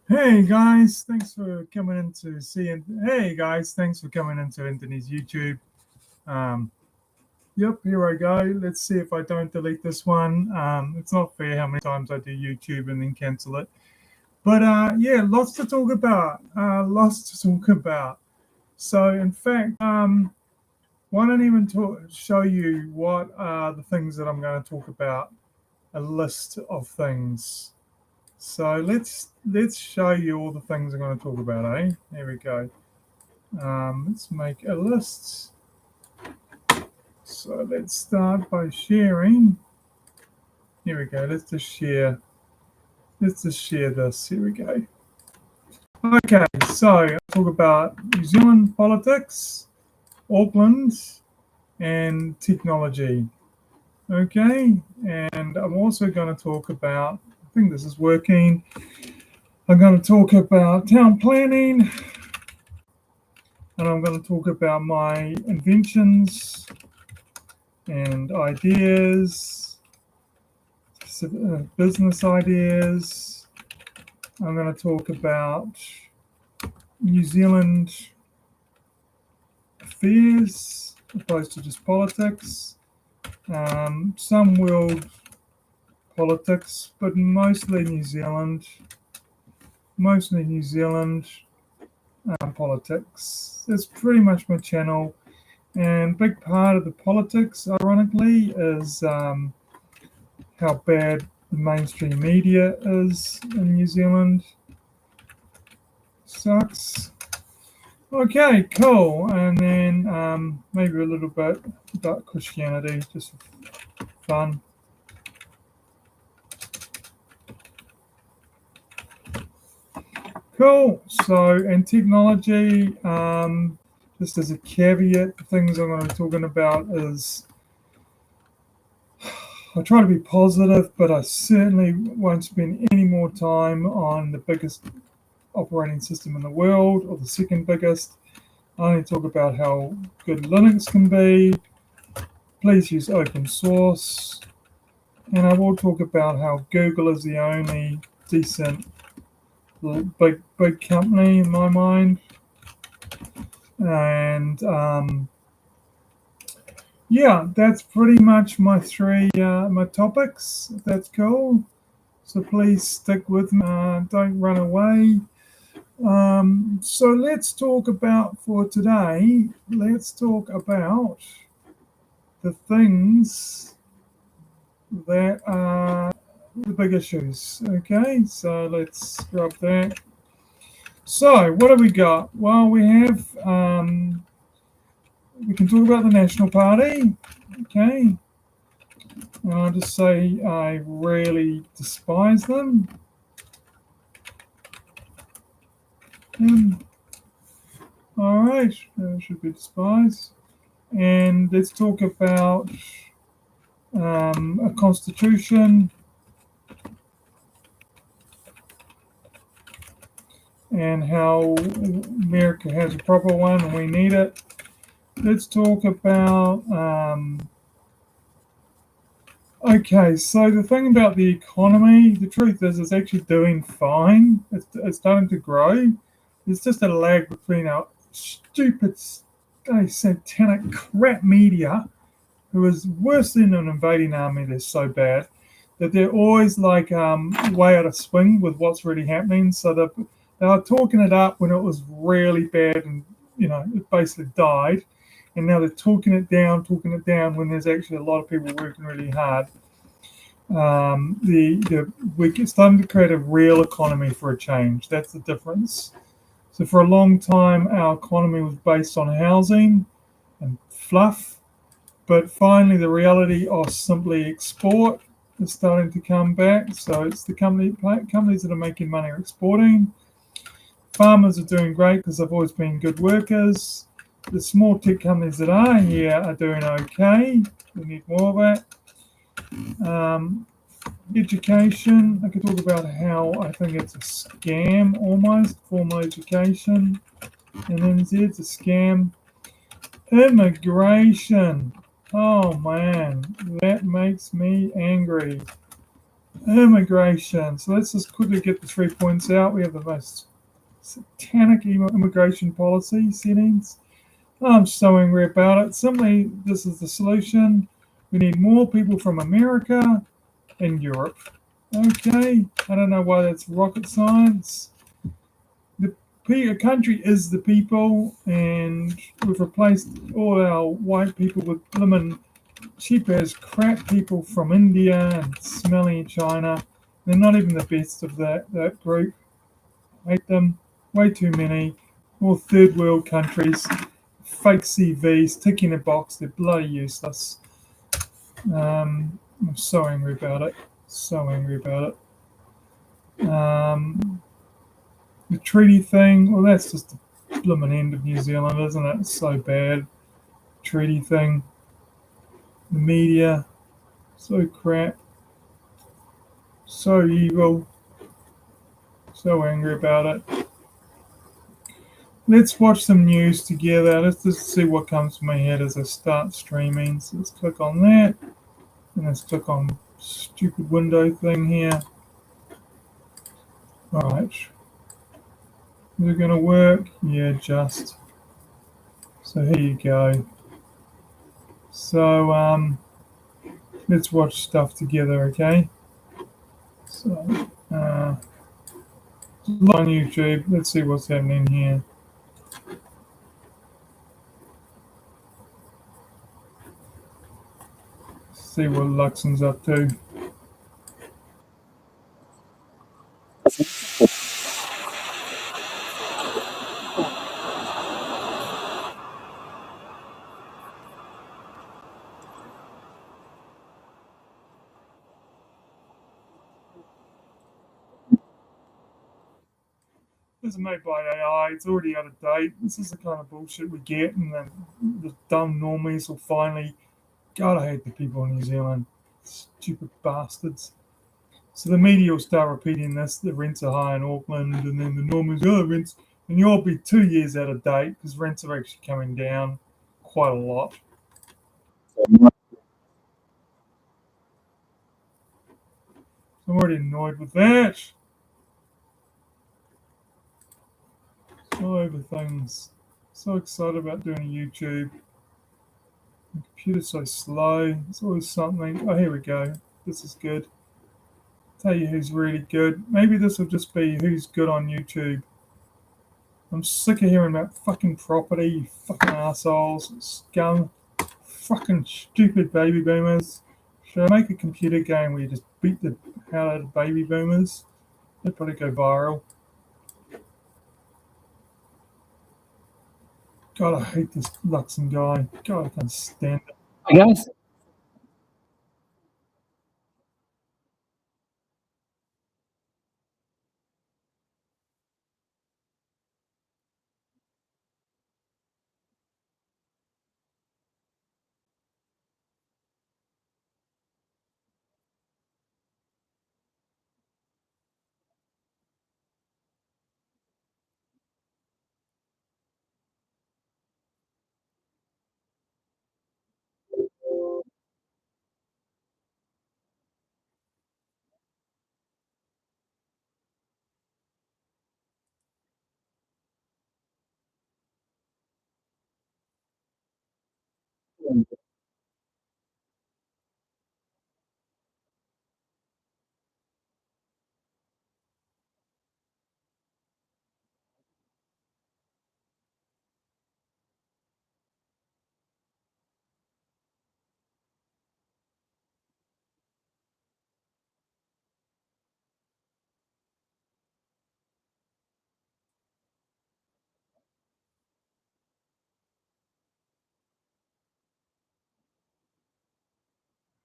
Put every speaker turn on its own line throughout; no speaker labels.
Hey guys, thanks for coming in to see. Hey guys, thanks for coming into Anthony's YouTube. Um, yep, here I go. Let's see if I don't delete this one. It's not fair how many times I do YouTube and then cancel it. But yeah, lots to talk about. Lots to talk about. So in fact, why don't even show you what are the things that I'm going to talk about? A list of things. So let's show you all the things I'm going to talk about, eh? There we go. Let's make a list. So let's start by sharing. Here we go. Let's just share. Let's just share this. Here we go. Okay, so I'll talk about New Zealand politics, Auckland, and technology. Okay, and I'm also going to talk about, I think this is working. I'm going to talk about town planning, and I'm going to talk about my inventions and ideas, business ideas. I'm going to talk about New Zealand affairs opposed to just politics, some world politics, but mostly New Zealand. Mostly New Zealand politics. That's pretty much my channel. And big part of the politics, ironically, is how bad the mainstream media is in New Zealand. Sucks. Okay, cool. And then maybe a little bit about Christianity, just for fun. Cool. So, and technology, just as a caveat, the things I'm going to be talking about is I try to be positive, but I certainly won't spend any more time on the biggest operating system in the world or the second biggest. I only talk about how good Linux can be. Please use open source. And I will talk about how Google is the only decent big company in my mind. And yeah, that's pretty much my three my topics. If that's cool. So please stick with me. Don't run away. So let's talk about for today. Let's talk about the things that are the big issues. Okay, so let's scrub that. So what have we got? Well, we have we can talk about the National Party. Okay, and I'll just say I really despise them. All right, should be despised. And let's talk about a constitution and how America has a proper one and we need it. Let's talk about okay, so the thing about the economy, the truth is it's actually doing fine. It's starting to grow. There's just a lag between our stupid, satanic crap media, who is worse than an invading army. They're so bad that they're always like way out of swing with what's really happening. So they were talking it up when it was really bad and, it basically died. And now they're talking it down when there's actually a lot of people working really hard. We're starting to create a real economy for a change. That's the difference. So for a long time, our economy was based on housing and fluff. But finally, the reality of simply export is starting to come back. So it's the companies that are making money are exporting. Farmers are doing great because they've always been good workers. The small tech companies that are here are doing okay. We need more of that. Education, I could talk about how I think it's a scam almost. Formal education in NZ, it's a scam. Immigration. Oh man, that makes me angry. Immigration. So let's just quickly get the 3 points out. We have the most satanic immigration policy settings. I'm so angry about it. Simply, this is the solution. We need more people from America and Europe. Okay, I don't know why that's rocket science. The country is the people, and we've replaced all our white people with lemon cheap as crap people from India and smelly China. They're not even the best of that group. I hate them. Way too many. All third world countries. Fake CVs, ticking a box. They're bloody useless. I'm so angry about it. So angry about it. The treaty thing, well, that's just the blooming end of New Zealand, isn't it? It's so bad. Treaty thing. The media, so crap. So evil. So angry about it. Let's watch some news together. Let's just see what comes to my head as I start streaming. So let's click on that. And let's click on stupid window thing here. Alright. Is it gonna work? Yeah, just. So here you go. So let's watch stuff together, okay? So on YouTube, let's see what's happening here. See what Luxon's up to. This is made by AI. It's already out of date. This is the kind of bullshit we get, and the dumb normies will finally. God, I hate the people in New Zealand. Stupid bastards. So the media will start repeating this. The rents are high in Auckland, and then the normies, oh, rents, and you'll be 2 years out of date because rents are actually coming down quite a lot. I'm already annoyed with that. All over things. So excited about doing a YouTube. The computer's so slow. It's always something. Oh, here we go. This is good. Tell you who's really good. Maybe this will just be who's good on YouTube. I'm sick of hearing about fucking property, you fucking assholes, scum, fucking stupid baby boomers. Should I make a computer game where you just beat the hell out of baby boomers? They'd probably go viral. God, I hate this Luxon guy. God, I can't stand it.
Hi guys.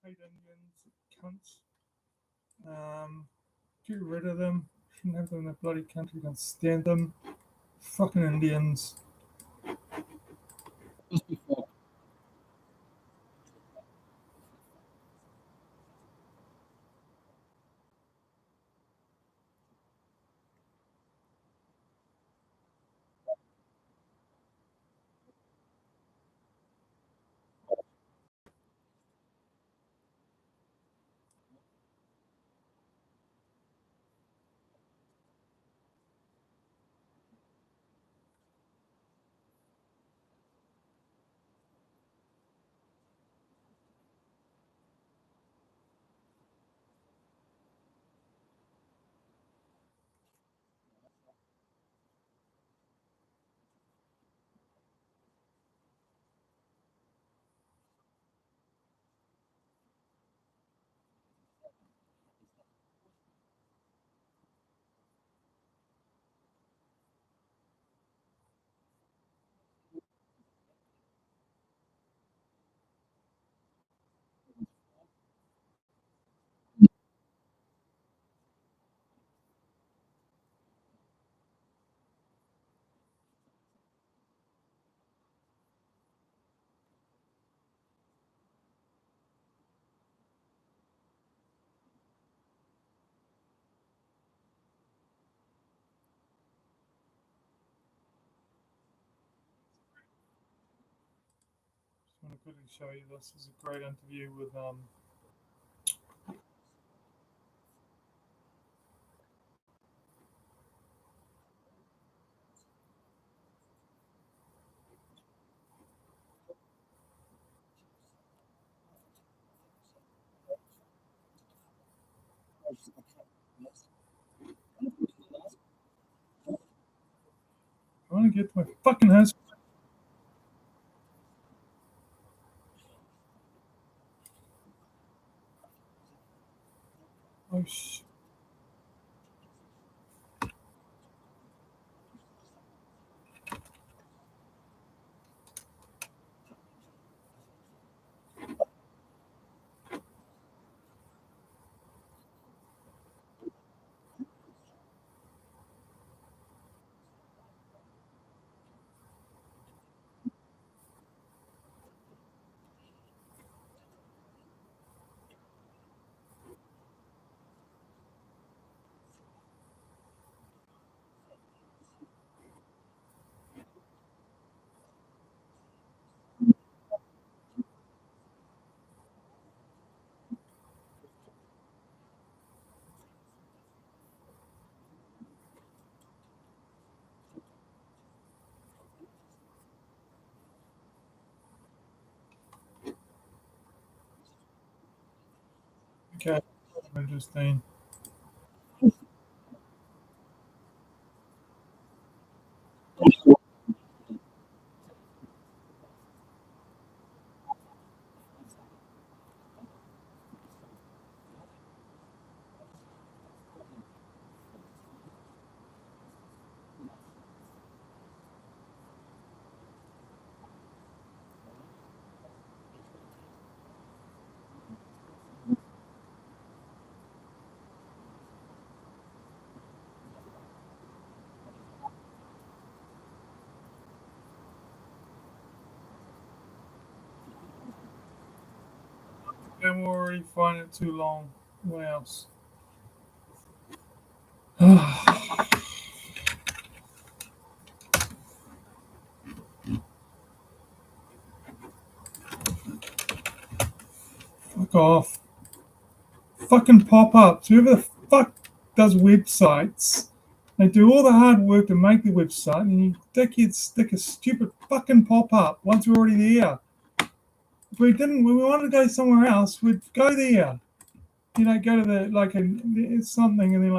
I hate Indians, cunts. Get rid of them. Shouldn't have them in the bloody country. Can't stand them. Fucking Indians. quickly show you this. This is a great interview with I want to get to my fucking house. Oh shit. Okay, interesting. Don't worry, find it too long. What else? Fuck off. Fucking pop ups. Whoever the fuck does websites, they do all the hard work to make the website, and you dickheads stick a stupid fucking pop up once we're already there. If we didn't, when we wanted to go somewhere else, we'd go there. You know, go to the like a something, and then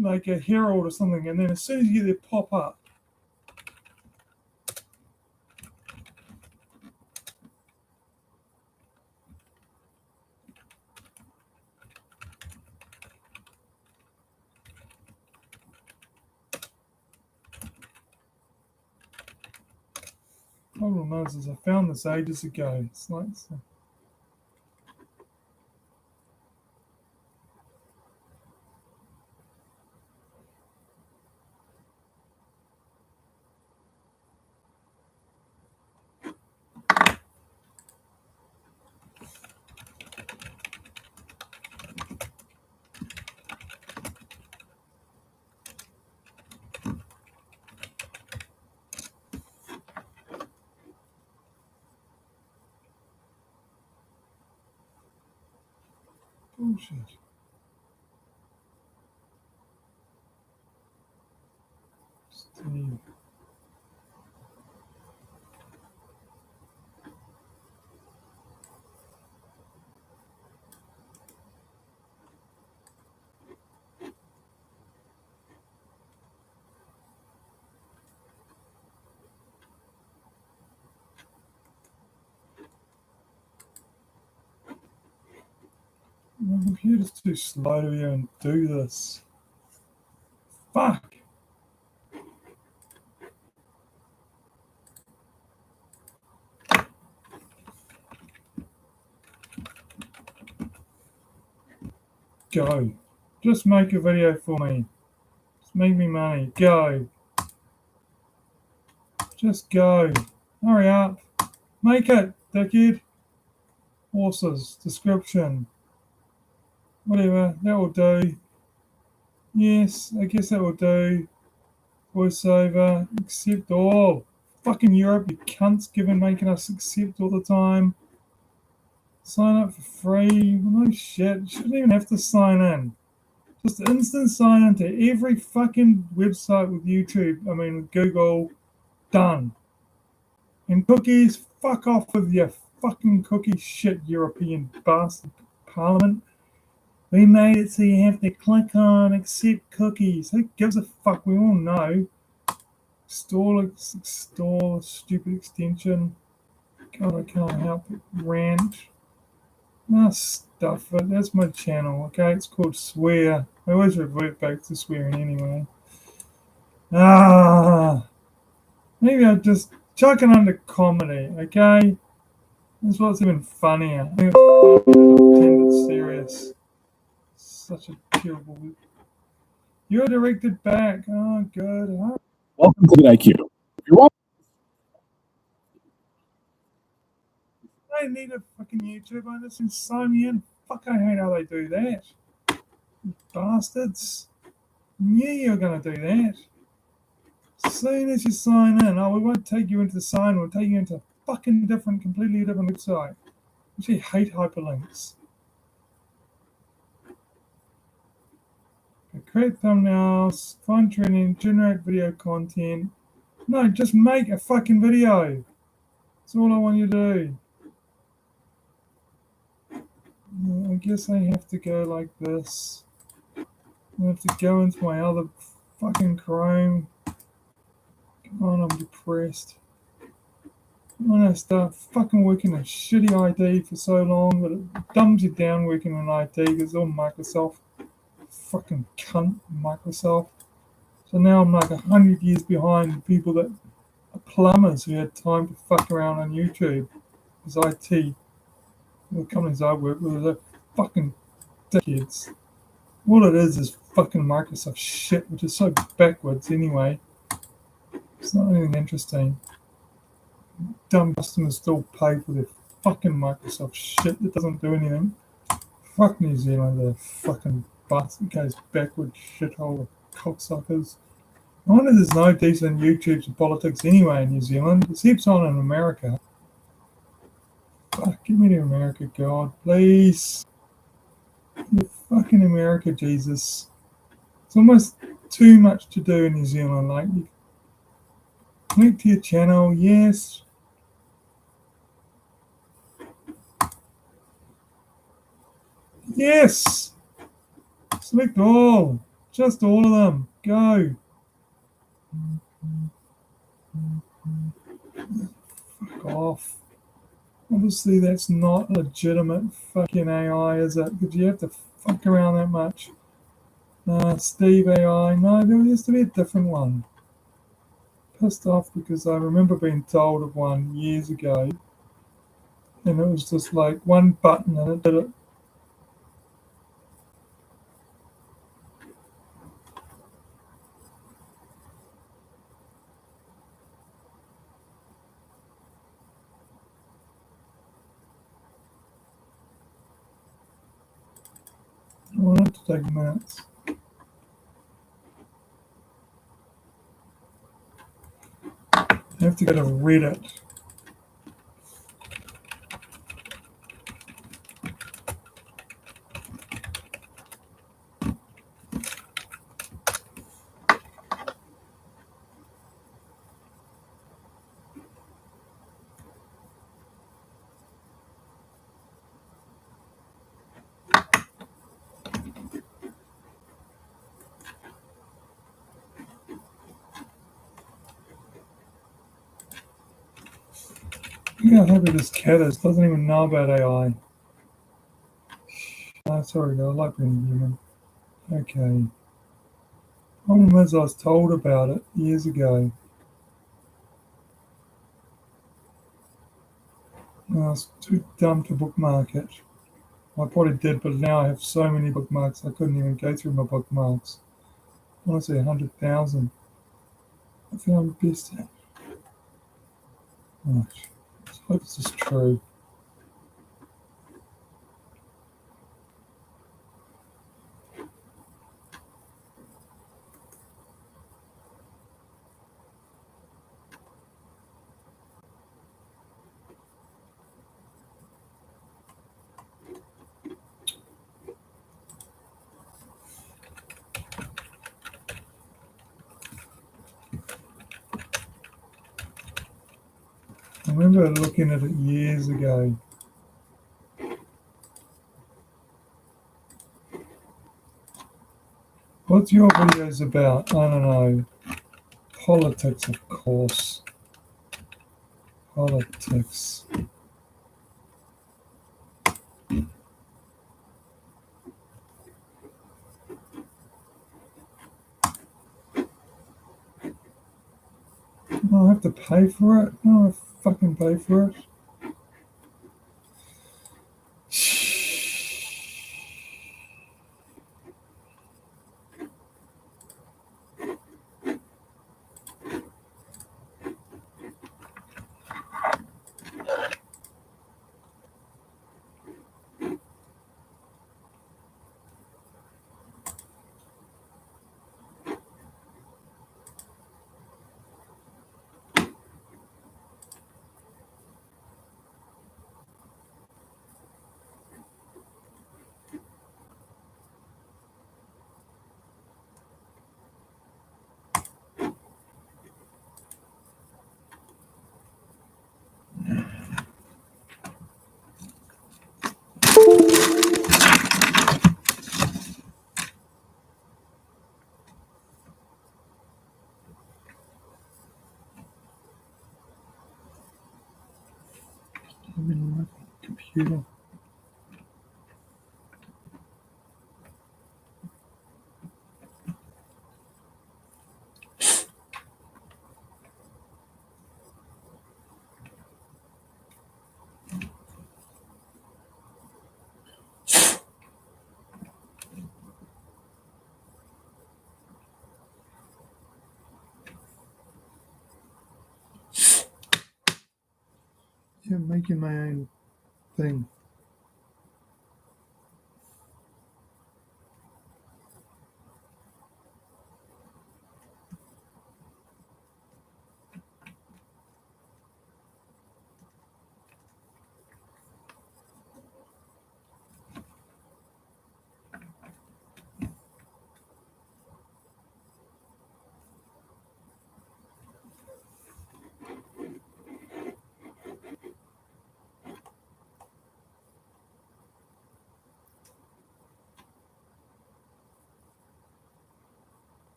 like a Herald or something, and then as soon as you get there, pop up. Problem is I found this ages ago. It's like bullshit. Steve. My computer's too slow to even do this. Fuck. Go. Just make a video for me. Just make me money. Go. Just go. Hurry up. Make it, dickhead. Horses. Description. Whatever. That will do. Yes, I guess that will do. Voiceover. Accept all. fucking Europe, you cunts making us accept all the time. Sign up for free. No shit. You shouldn't even have to sign in. Just instant sign into every fucking website with YouTube. With Google. Done. And cookies, fuck off with your fucking cookie shit, European bastard parliament. We made it so you have to click on accept cookies. Who gives a fuck? We all know. Install stupid extension. God, I can't help it. Rant. Stuff it. That's my channel, okay? It's called Swear. I always revert back to swearing anyway. Maybe I'll just chuck it under comedy, okay? That's what's even funnier. I think it's funnier to pretend it's serious. Such a terrible. You're directed back. Oh, good. Huh?
Welcome to the IQ. If you're
I don't need a fucking YouTube. I just sign me in. Fuck, I hate how they do that. You bastards. Knew you were going to do that. As soon as you sign in, we won't take you into the sign. We'll take you into a fucking completely different website. I actually hate hyperlinks. Create thumbnails, find trending, generate video content. No, just make a fucking video. That's all I want you to do. I guess I have to go like this. I have to go into my other fucking Chrome. Come on, I'm depressed. When I start fucking working a shitty IT for so long that it dumbs you down working in IT because it's all Microsoft. Fucking cunt, Microsoft. So now I'm like 100 years behind people that are plumbers who had time to fuck around on YouTube. Because IT, the companies I work with, are fucking dickheads. All it is fucking Microsoft shit, which is so backwards anyway. It's not anything interesting. Dumb customers still pay for their fucking Microsoft shit that doesn't do anything. Fuck New Zealand, they're fucking bastard goes backward shithole of cocksuckers. I wonder there's no decent YouTubes of politics anyway in New Zealand. There's heaps on in America. Fuck, give me to America, God, please. Fucking America, Jesus. It's almost too much to do in New Zealand. Like, you connect to your channel, yes. Yes! Select all. Just all of them. Go. Fuck off. Obviously, that's not legitimate fucking AI, is it? Did you have to fuck around that much? Steve AI. No, there used to be a different one. Pissed off because I remember being told of one years ago. And it was just like one button and it did it. I want it to take minutes. I have to go to Reddit. Look how happy this cat is. Doesn't even know about AI. Sorry, I like being human. Okay. Problem is, I was told about it years ago. I was too dumb to bookmark it. I probably did, but now I have so many bookmarks I couldn't even go through my bookmarks. I want to say 100,000. I think I'm best at. Oh, I hope this is true. remember looking at it years ago. What's your videos about? I don't know. Politics, of course. Politics. Oh, I have to pay for it? No, I fucking pay for it. I'm in my computer. Yeah, making my own thing.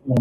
Hey,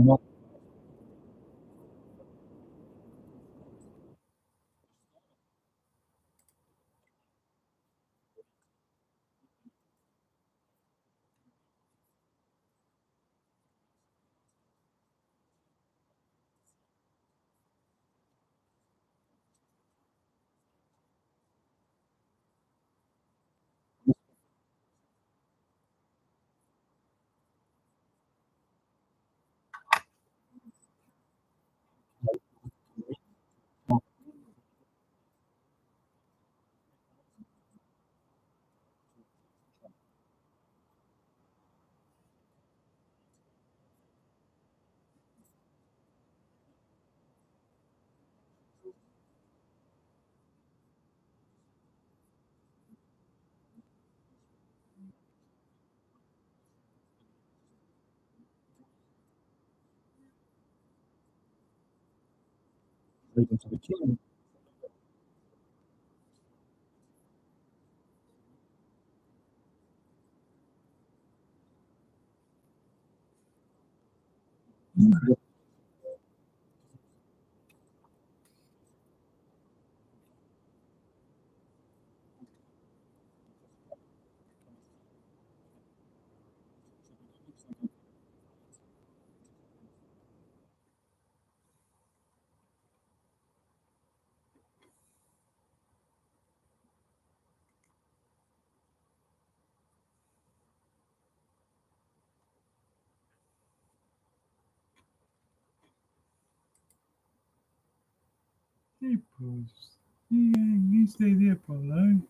Bruce. Yeah, you stay there, Paulo.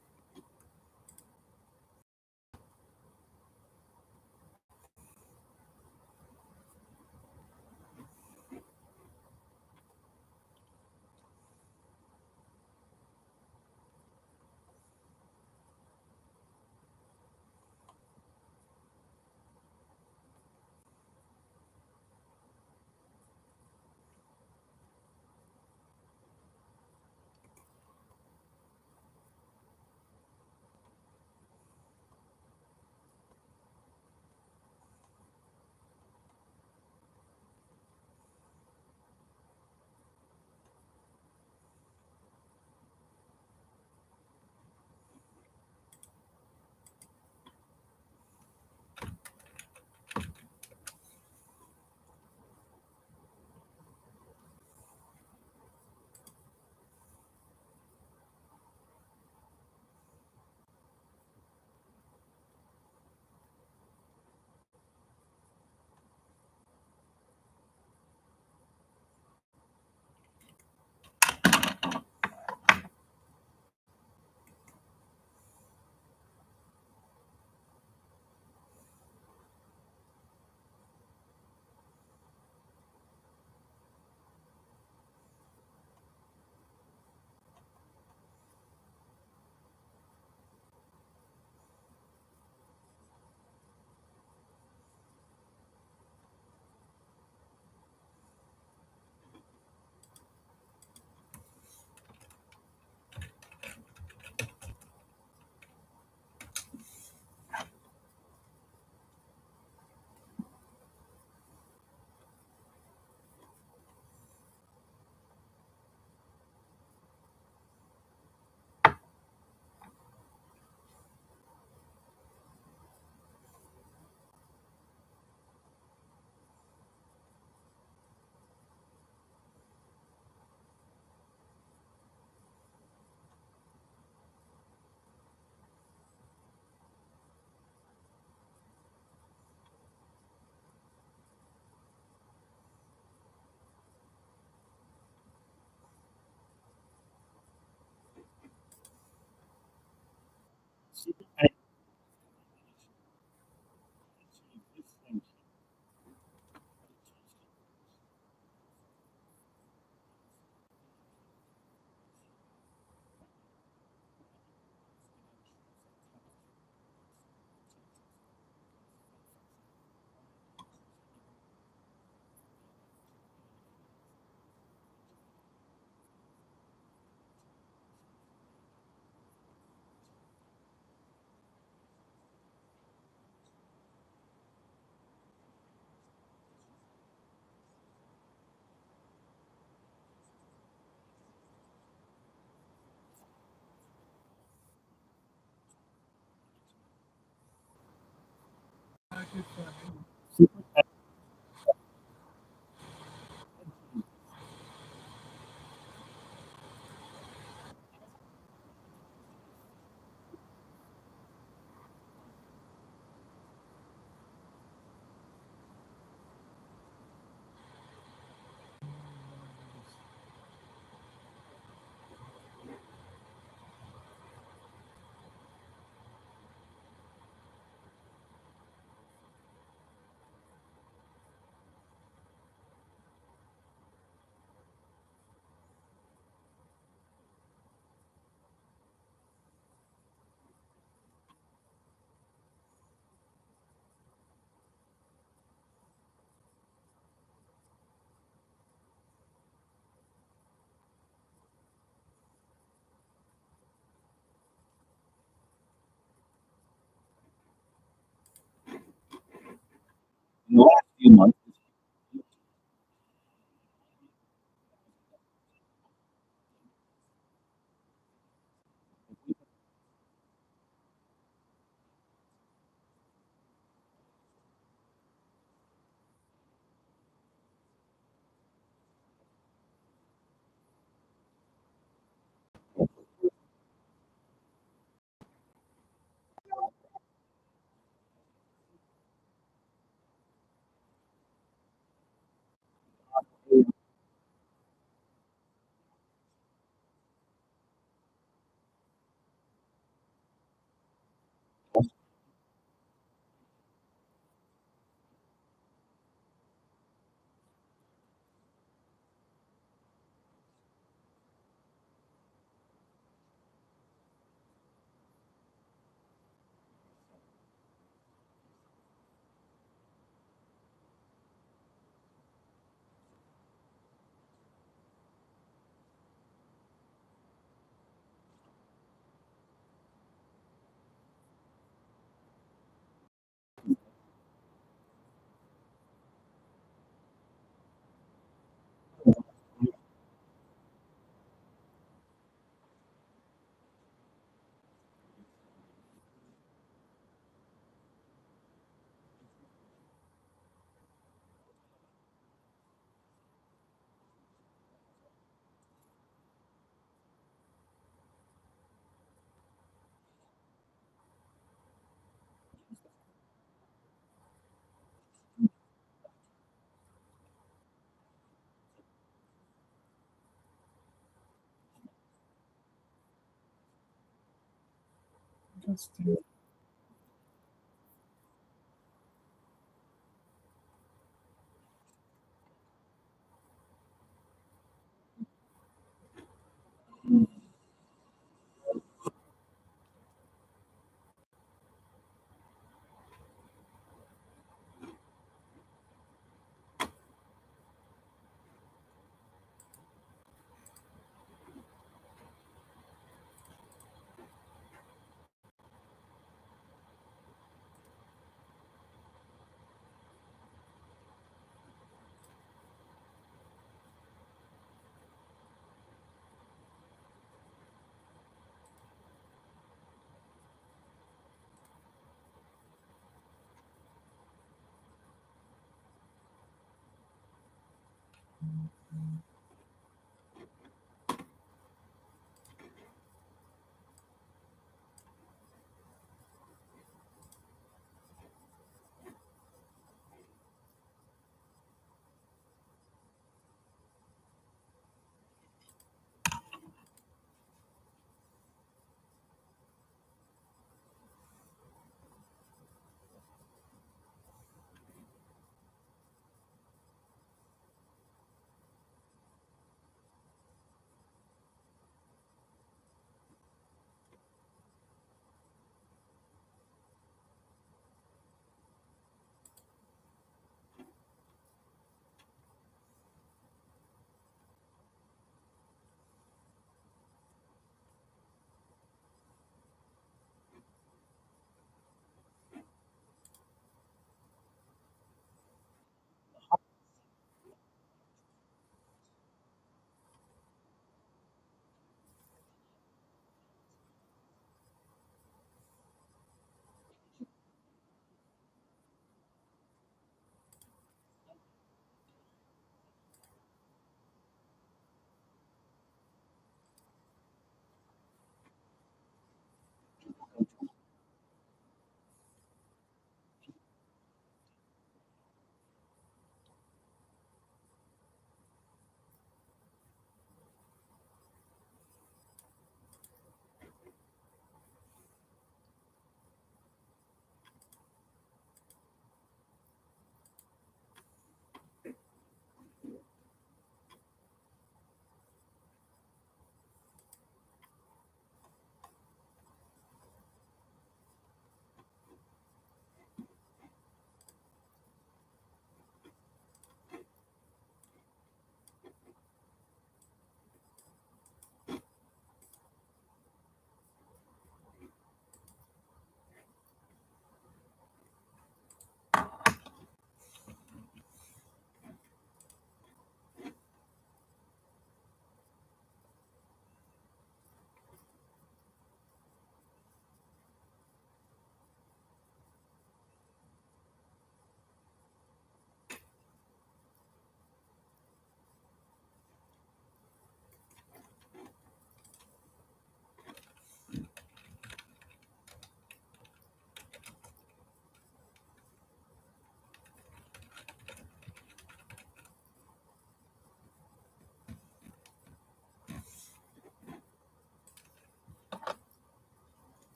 good funny.
Super in the last few months,
Just to,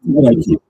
What I keep.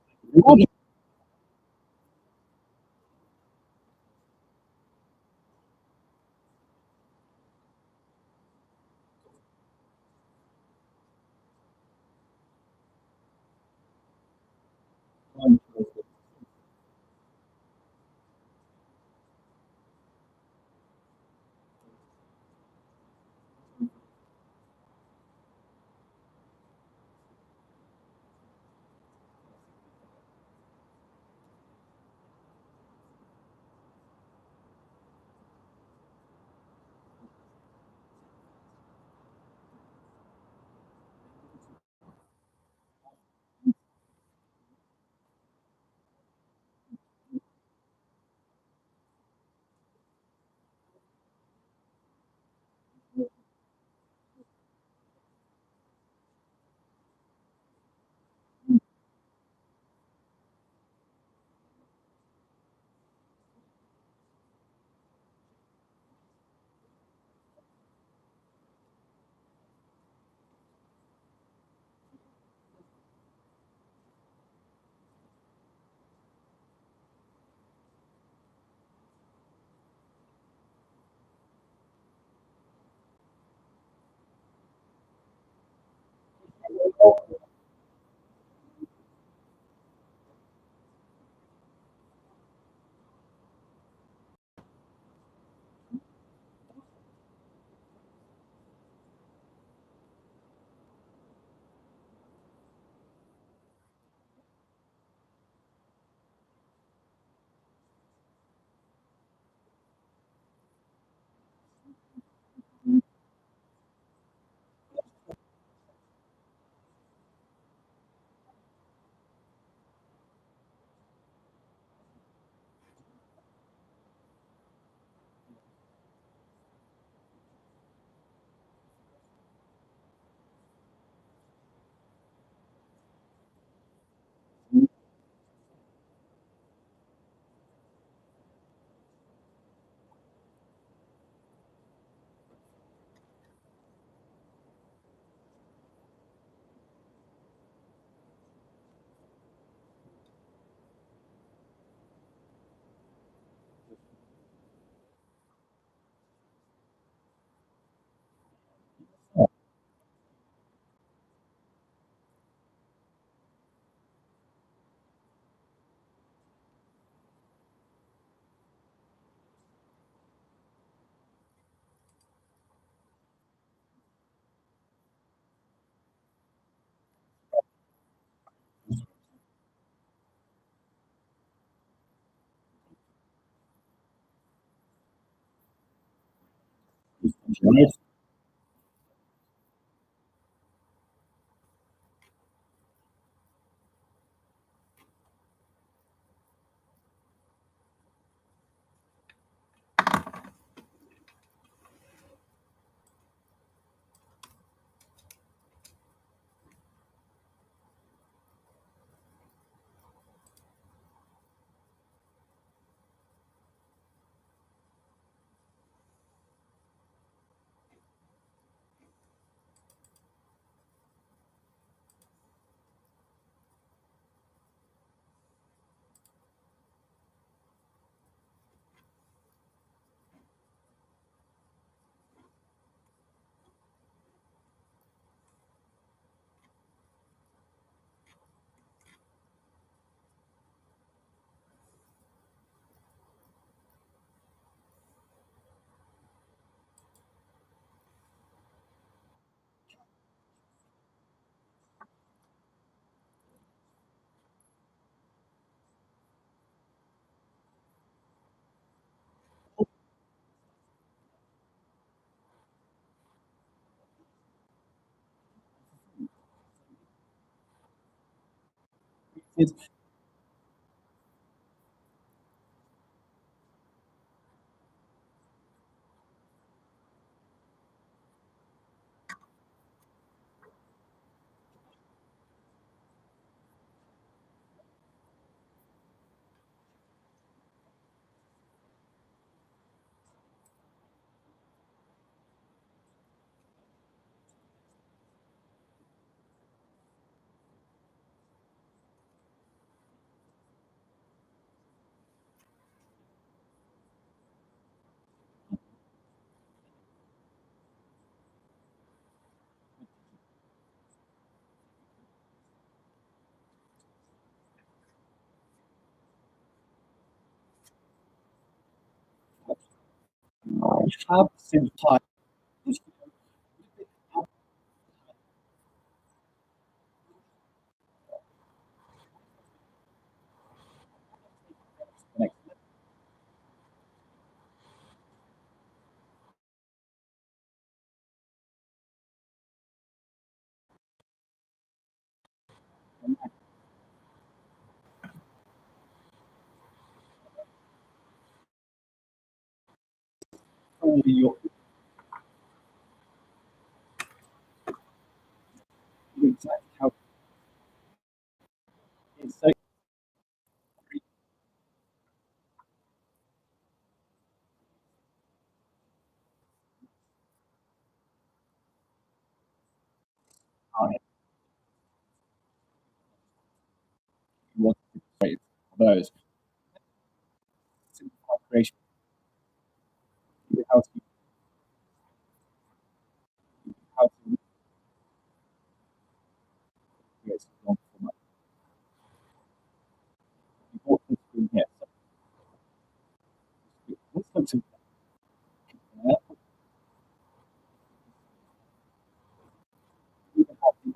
have simplified this next only your exact how it's so high you want to create those simplified creation how to how to create long format. You bought this screen here. So let's go to you can have the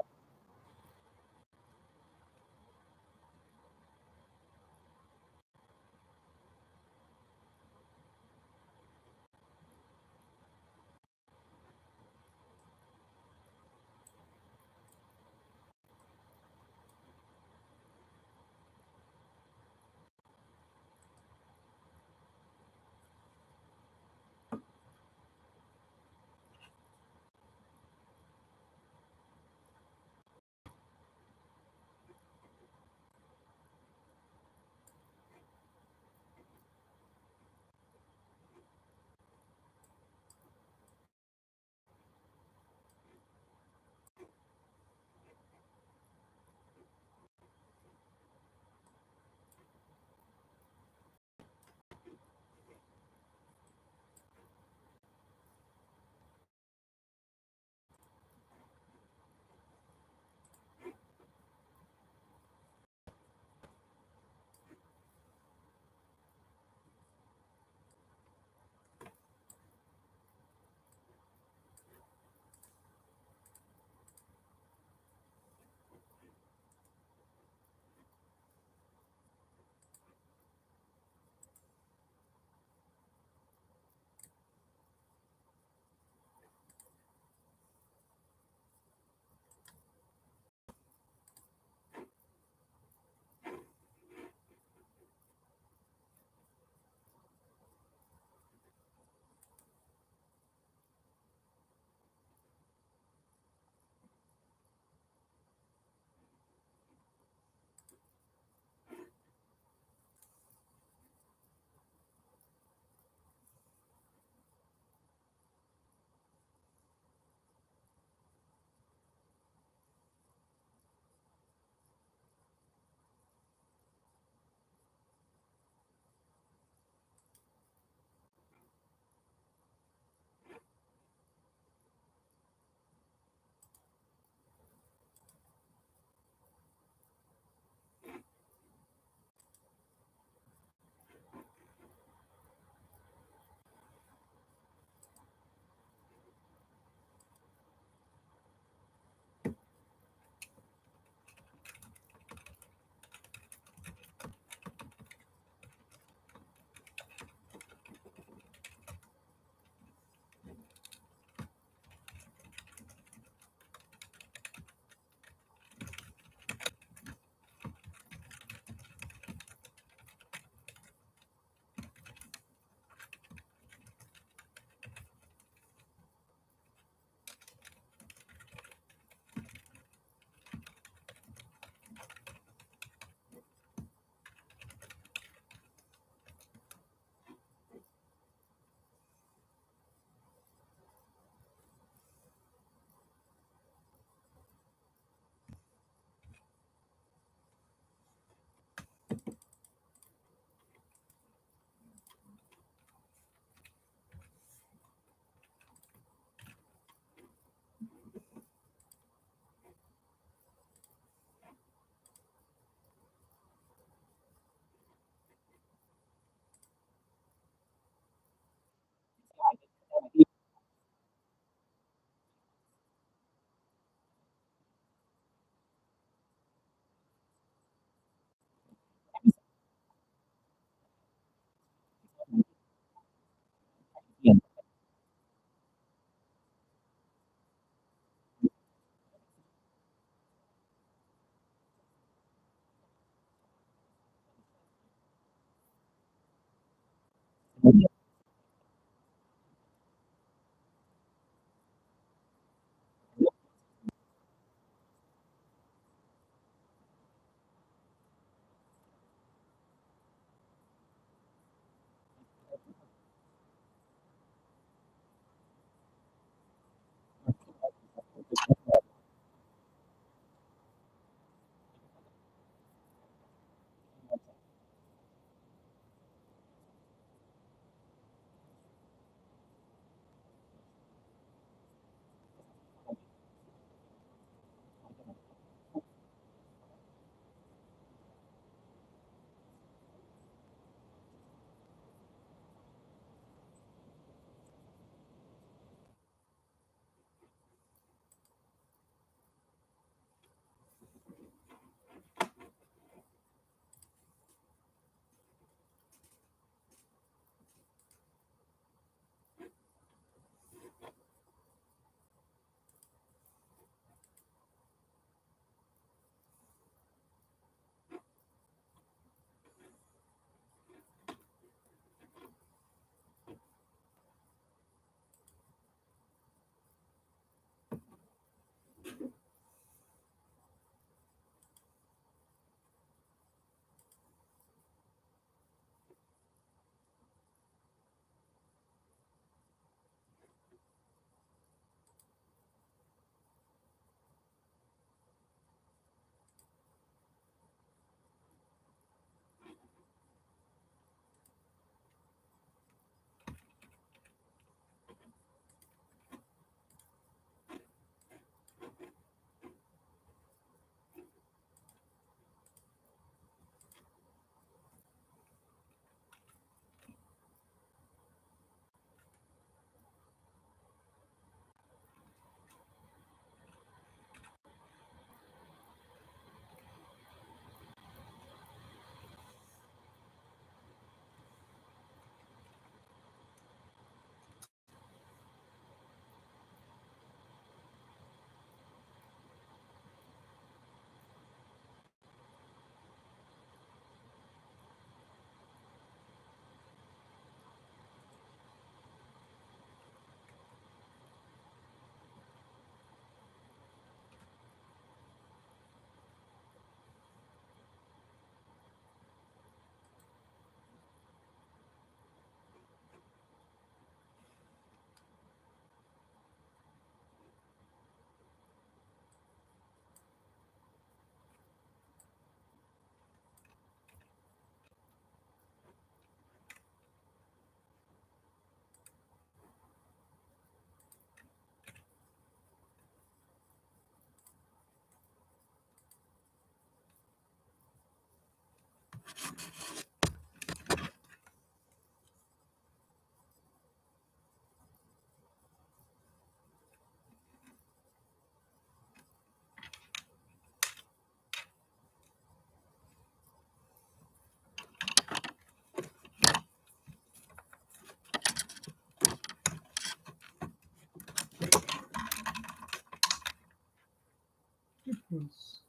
Goodness.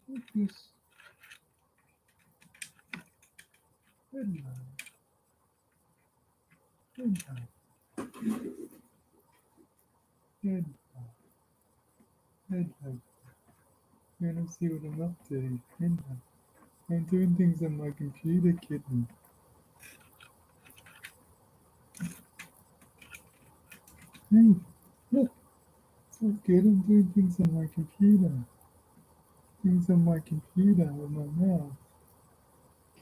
Goodness. Hello. Hello. Hello. Hello. You wanna see what I'm up to? Hello. I'm doing things on my computer, kitten. Hey, look. It's all good. I'm doing things on my computer. Things on my computer with my mouse.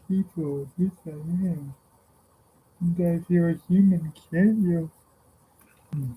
Keyboard. Yes, I am. And if you're a human, can't you? Mm.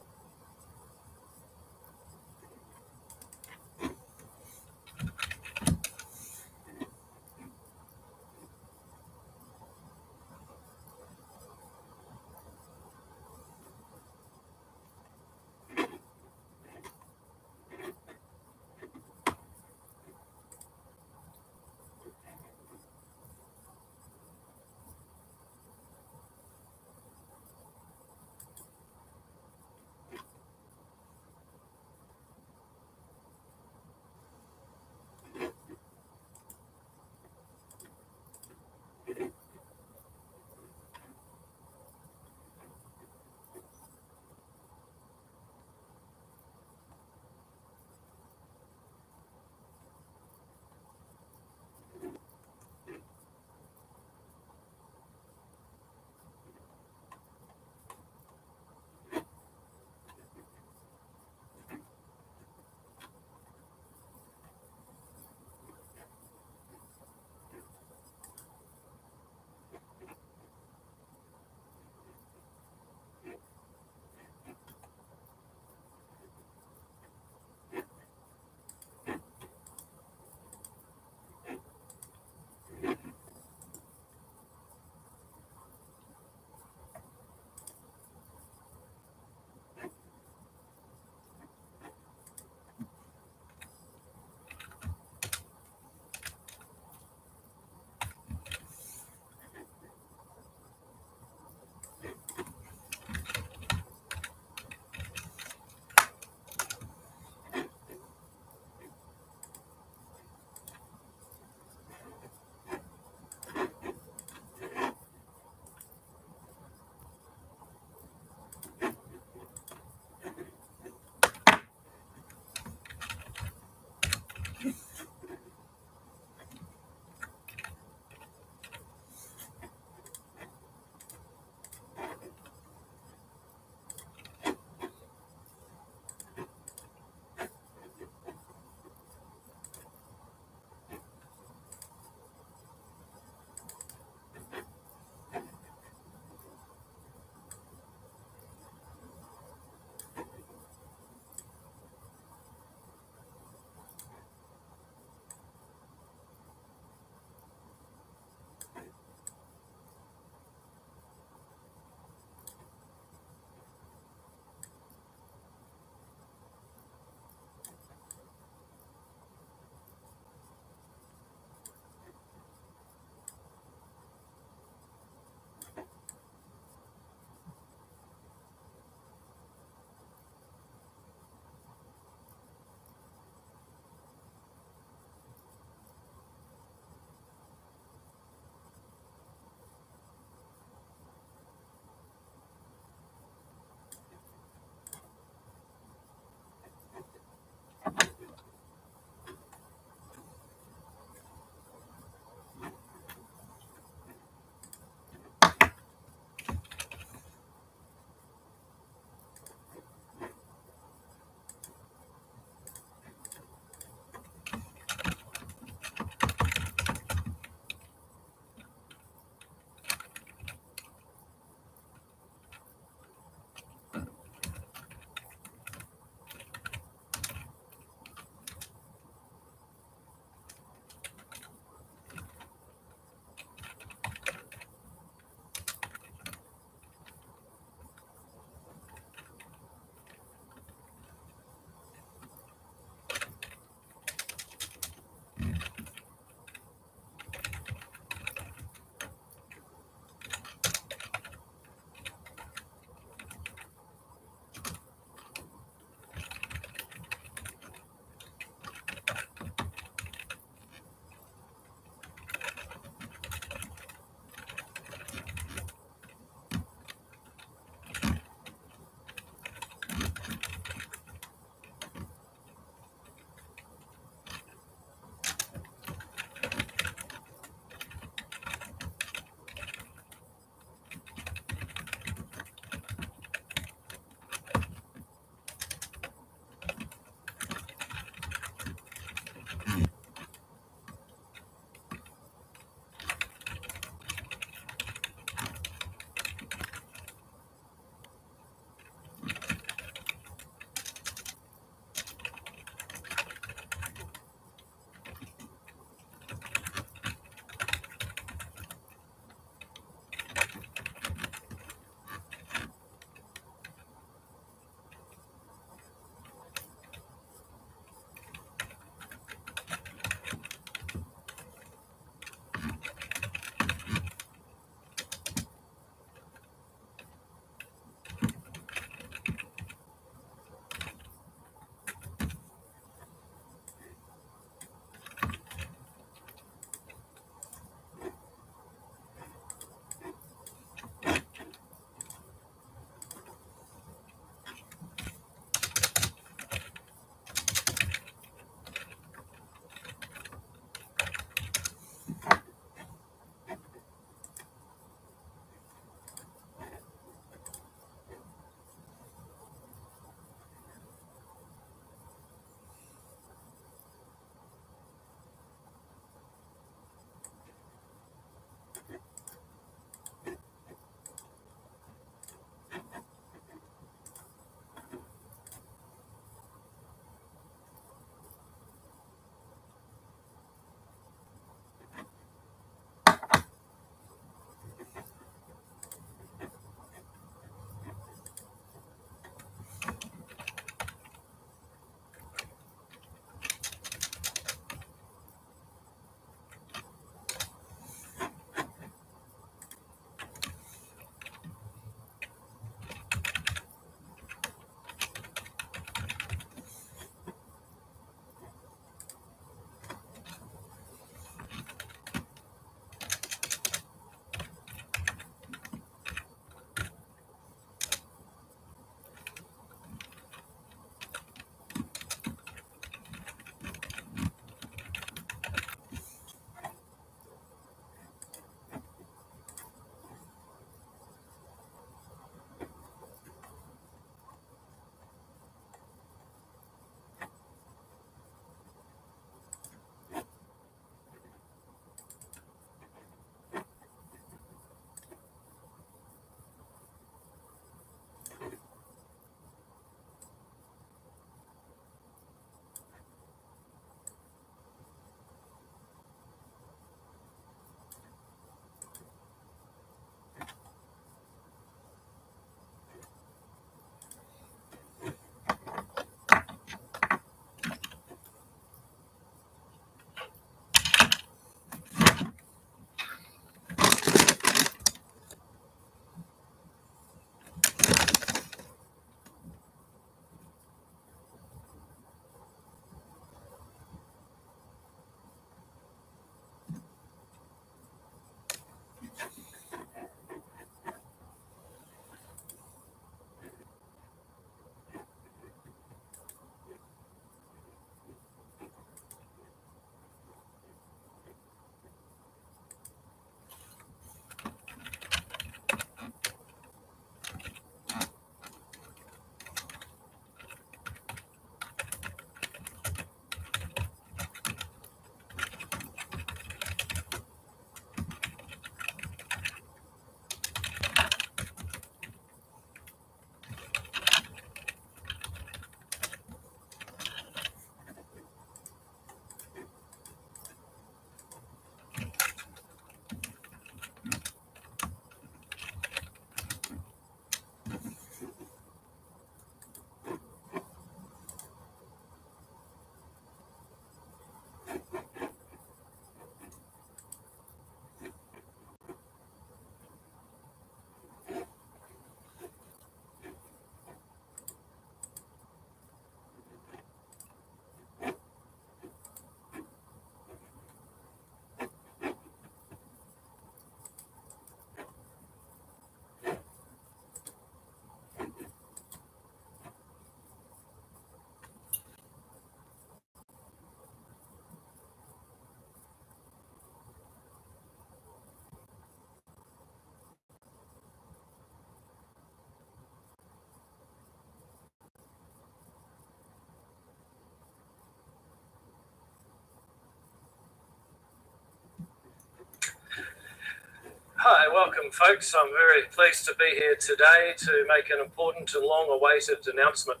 Hi, welcome folks. I'm very pleased to be here today to make an important and long-awaited announcement.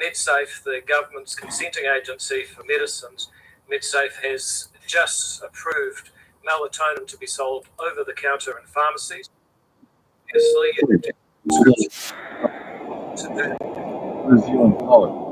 MedSafe, the government's consenting agency for medicines, MedSafe has just approved melatonin to be sold over the counter in pharmacies.
New Zealand color.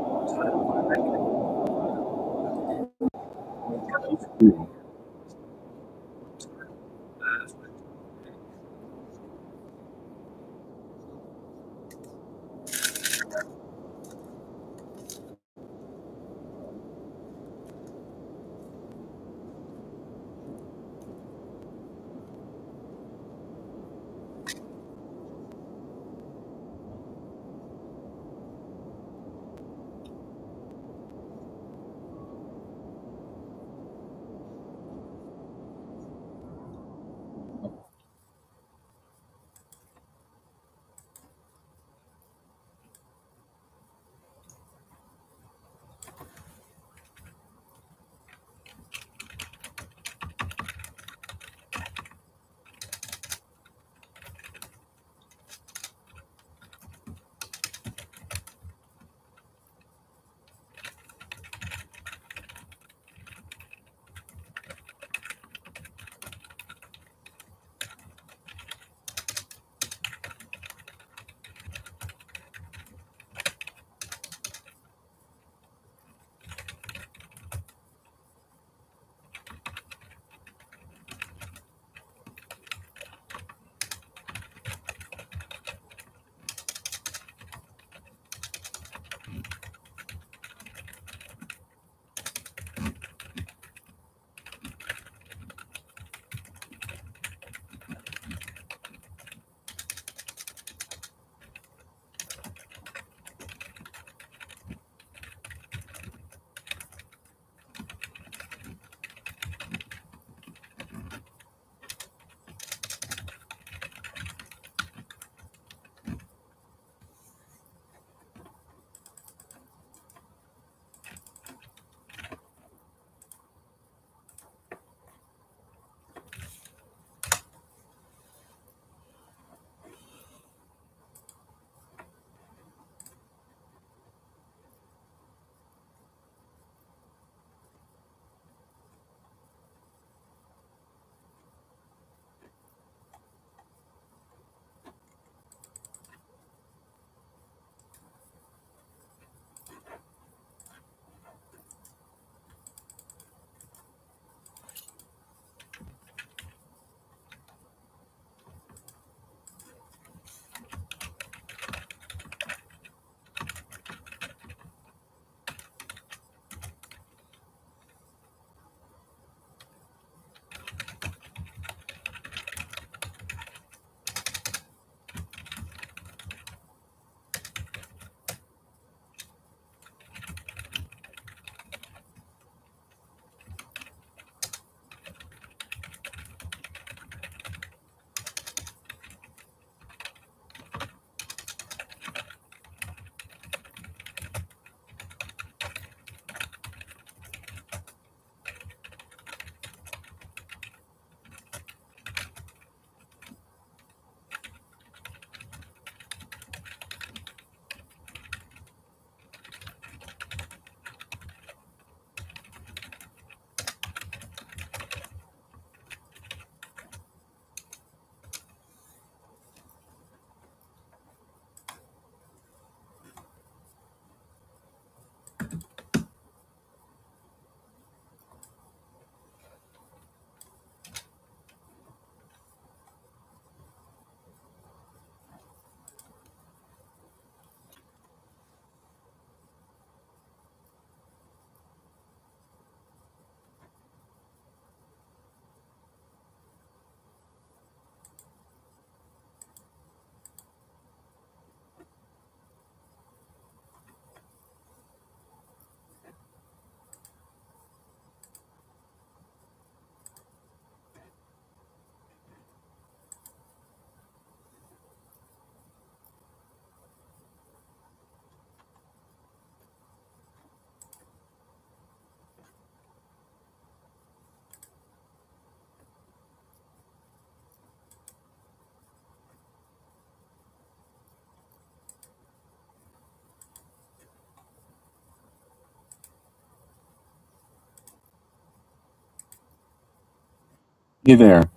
Hey there.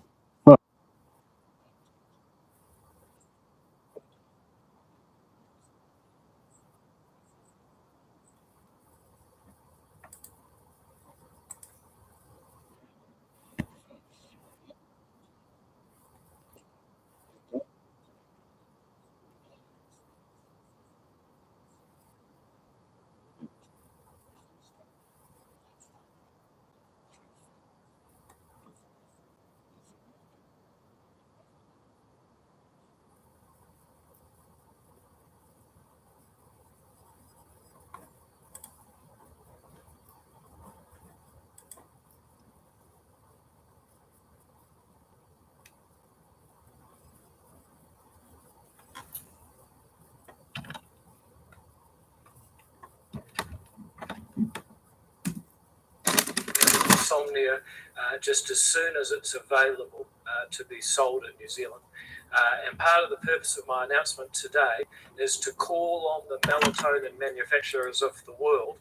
Insomnia just as soon as it's available to be sold in New Zealand. And part of the purpose of my announcement today is to call on the melatonin manufacturers of the world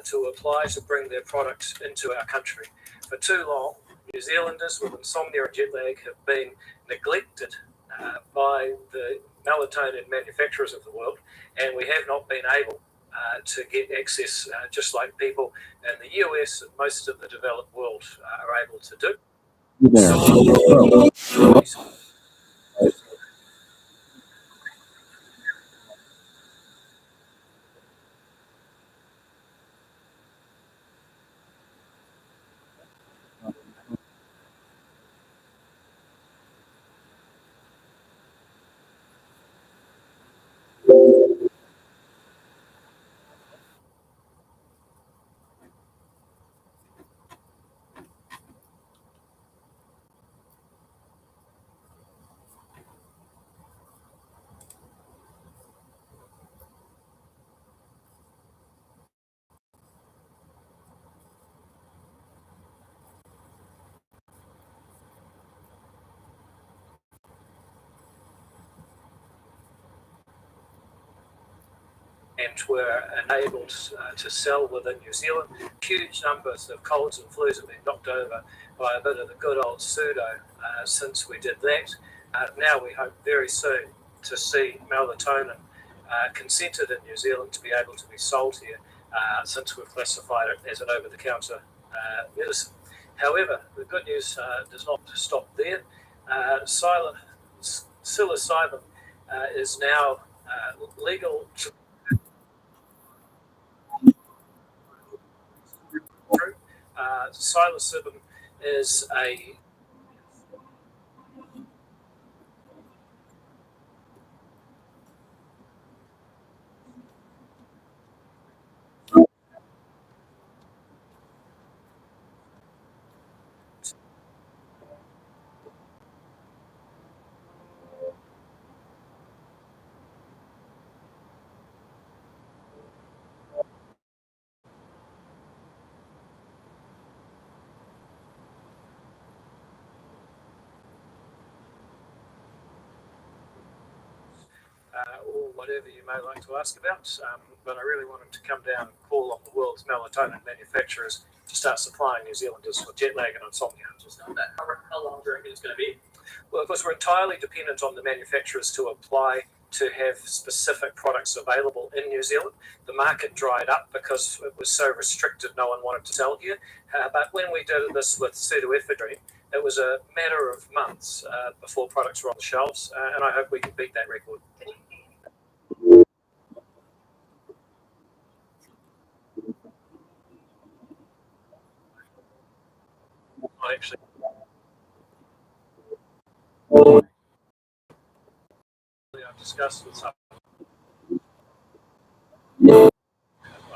to apply to bring their products into our country. For too long, New Zealanders with insomnia and jet lag have been neglected by the melatonin manufacturers of the world, and we have not been able to get access, just like people in the US and most of the developed world are able to do.
Hey there.
And were enabled to sell within New Zealand. Huge numbers of colds and flus have been knocked over by a bit of the good old pseudo since we did that. Now we hope very soon to see melatonin consented in New Zealand to be able to be sold here, since we've classified it as an over-the-counter medicine. However, the good news does not stop there. Psilocybin is now legal to psilocybin is a or whatever you may like to ask about. But I really wanted to come down and call on the world's melatonin manufacturers to start supplying New Zealanders with jet lag and insomnia.
Just on that, how long do you reckon it's going to be?
Well, of course, we're entirely dependent on the manufacturers to apply to have specific products available in New Zealand. The market dried up because it was so restricted, no one wanted to sell here. But when we did this with pseudoephedrine, it was a matter of months before products were on the shelves, and I hope we can beat that record. I actually I've discussed with some.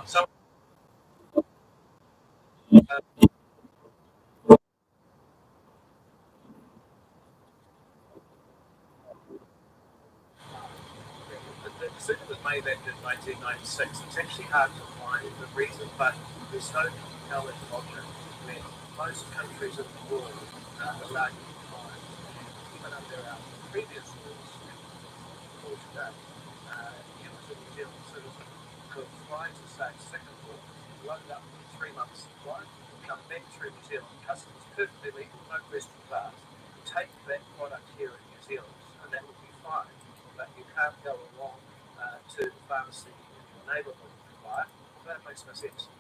Some the decision was made back in 1996. It's actually hard to find the reason, but there's no compelling logic when most countries in the world allow you to buy, even under our previous rules before today, you as a New Zealand citizen could fly to, say, Singapore, load up for 3 months flight, come back through New Zealand, customs perfectly legal, no questions asked, take that product here in New Zealand, and that will be fine. But you can't go along to the pharmacy in your neighbourhood and buy it. That makes no sense.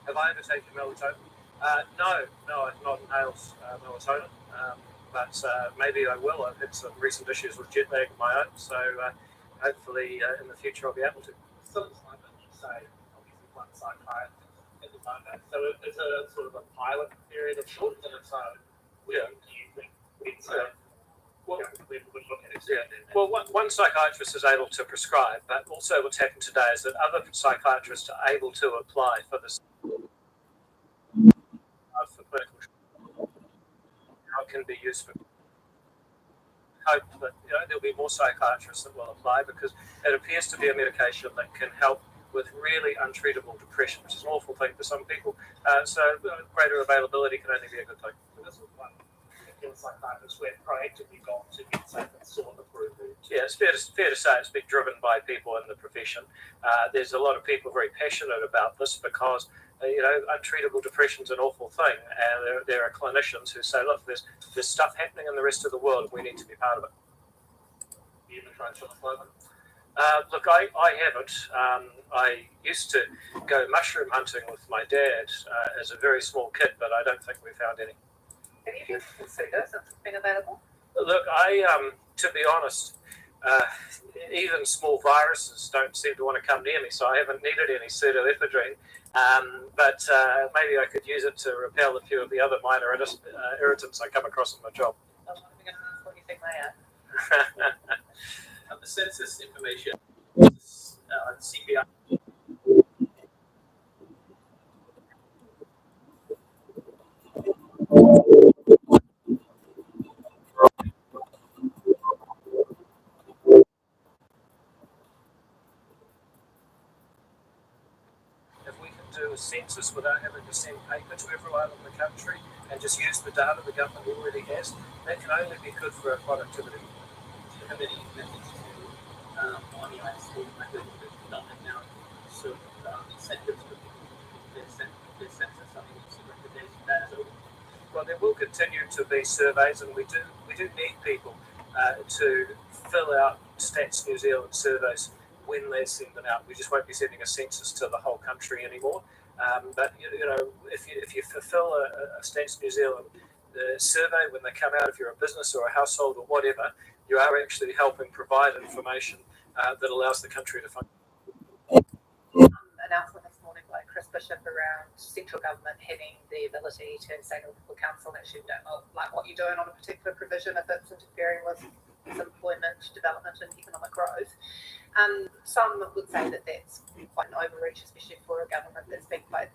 Have I ever taken melatonin? No, I've not inhaled melatonin, but maybe I will. I've had some recent issues with jet lag of my own, so hopefully in the future I'll be able to.
Some assignment, you say, obviously one psychiatrist at the moment. So it's a sort of a pilot period of sorts, and so do you think it's we look at it?
Yeah. Well, one psychiatrist is able to prescribe, but also what's happened today is that other psychiatrists are able to apply for this for clinical trial. How it can be used for. Hope that there'll be more psychiatrists that will apply because it appears to be a medication that can help with really untreatable depression, which is an awful thing for some people. So greater availability can only be a good thing.
So this is one. It feels like that is where proactively gone to get some sort of approval.
Yeah, it's fair to say it's been driven by people in the profession. There's a lot of people very passionate about this because untreatable depression is an awful thing, and there are clinicians who say, look, there's stuff happening in the rest of the world, and we need to be part of it.
You ever tried to slow them?
Look, I haven't. I used to go mushroom hunting with my dad as a very small kid, but I don't think we found any.
Have you considered since it's been available?
Look, to be honest, even small viruses don't seem to want to come near me, so I haven't needed any pseudoephedrine. But maybe I could use it to repel a few of the other minor irritants I come across in my job.
I'm going to ask what you think they are.
The census information, CPI.
If we can do a census without having to send paper to everyone in the country and just use the data the government already has, that can only be good for our productivity.
Do you have any methods to monitor school methods that now sort of incentives for people to their census? Something that's a recommendation that is.
Well, there will continue to be surveys, and we do need people to fill out Stats New Zealand surveys when they send them out. We just won't be sending a census to the whole country anymore. But if you fulfill a Stats New Zealand survey when they come out, if you're a business or a household or whatever, you are actually helping provide information that allows the country to function.
Announcement this morning by Chris Bishop around central government having the ability to say to the council that you don't know what you're doing on a particular provision if it's interfering with employment, development and economic growth. Some would say that that's quite an overreach, especially for a government that's been quite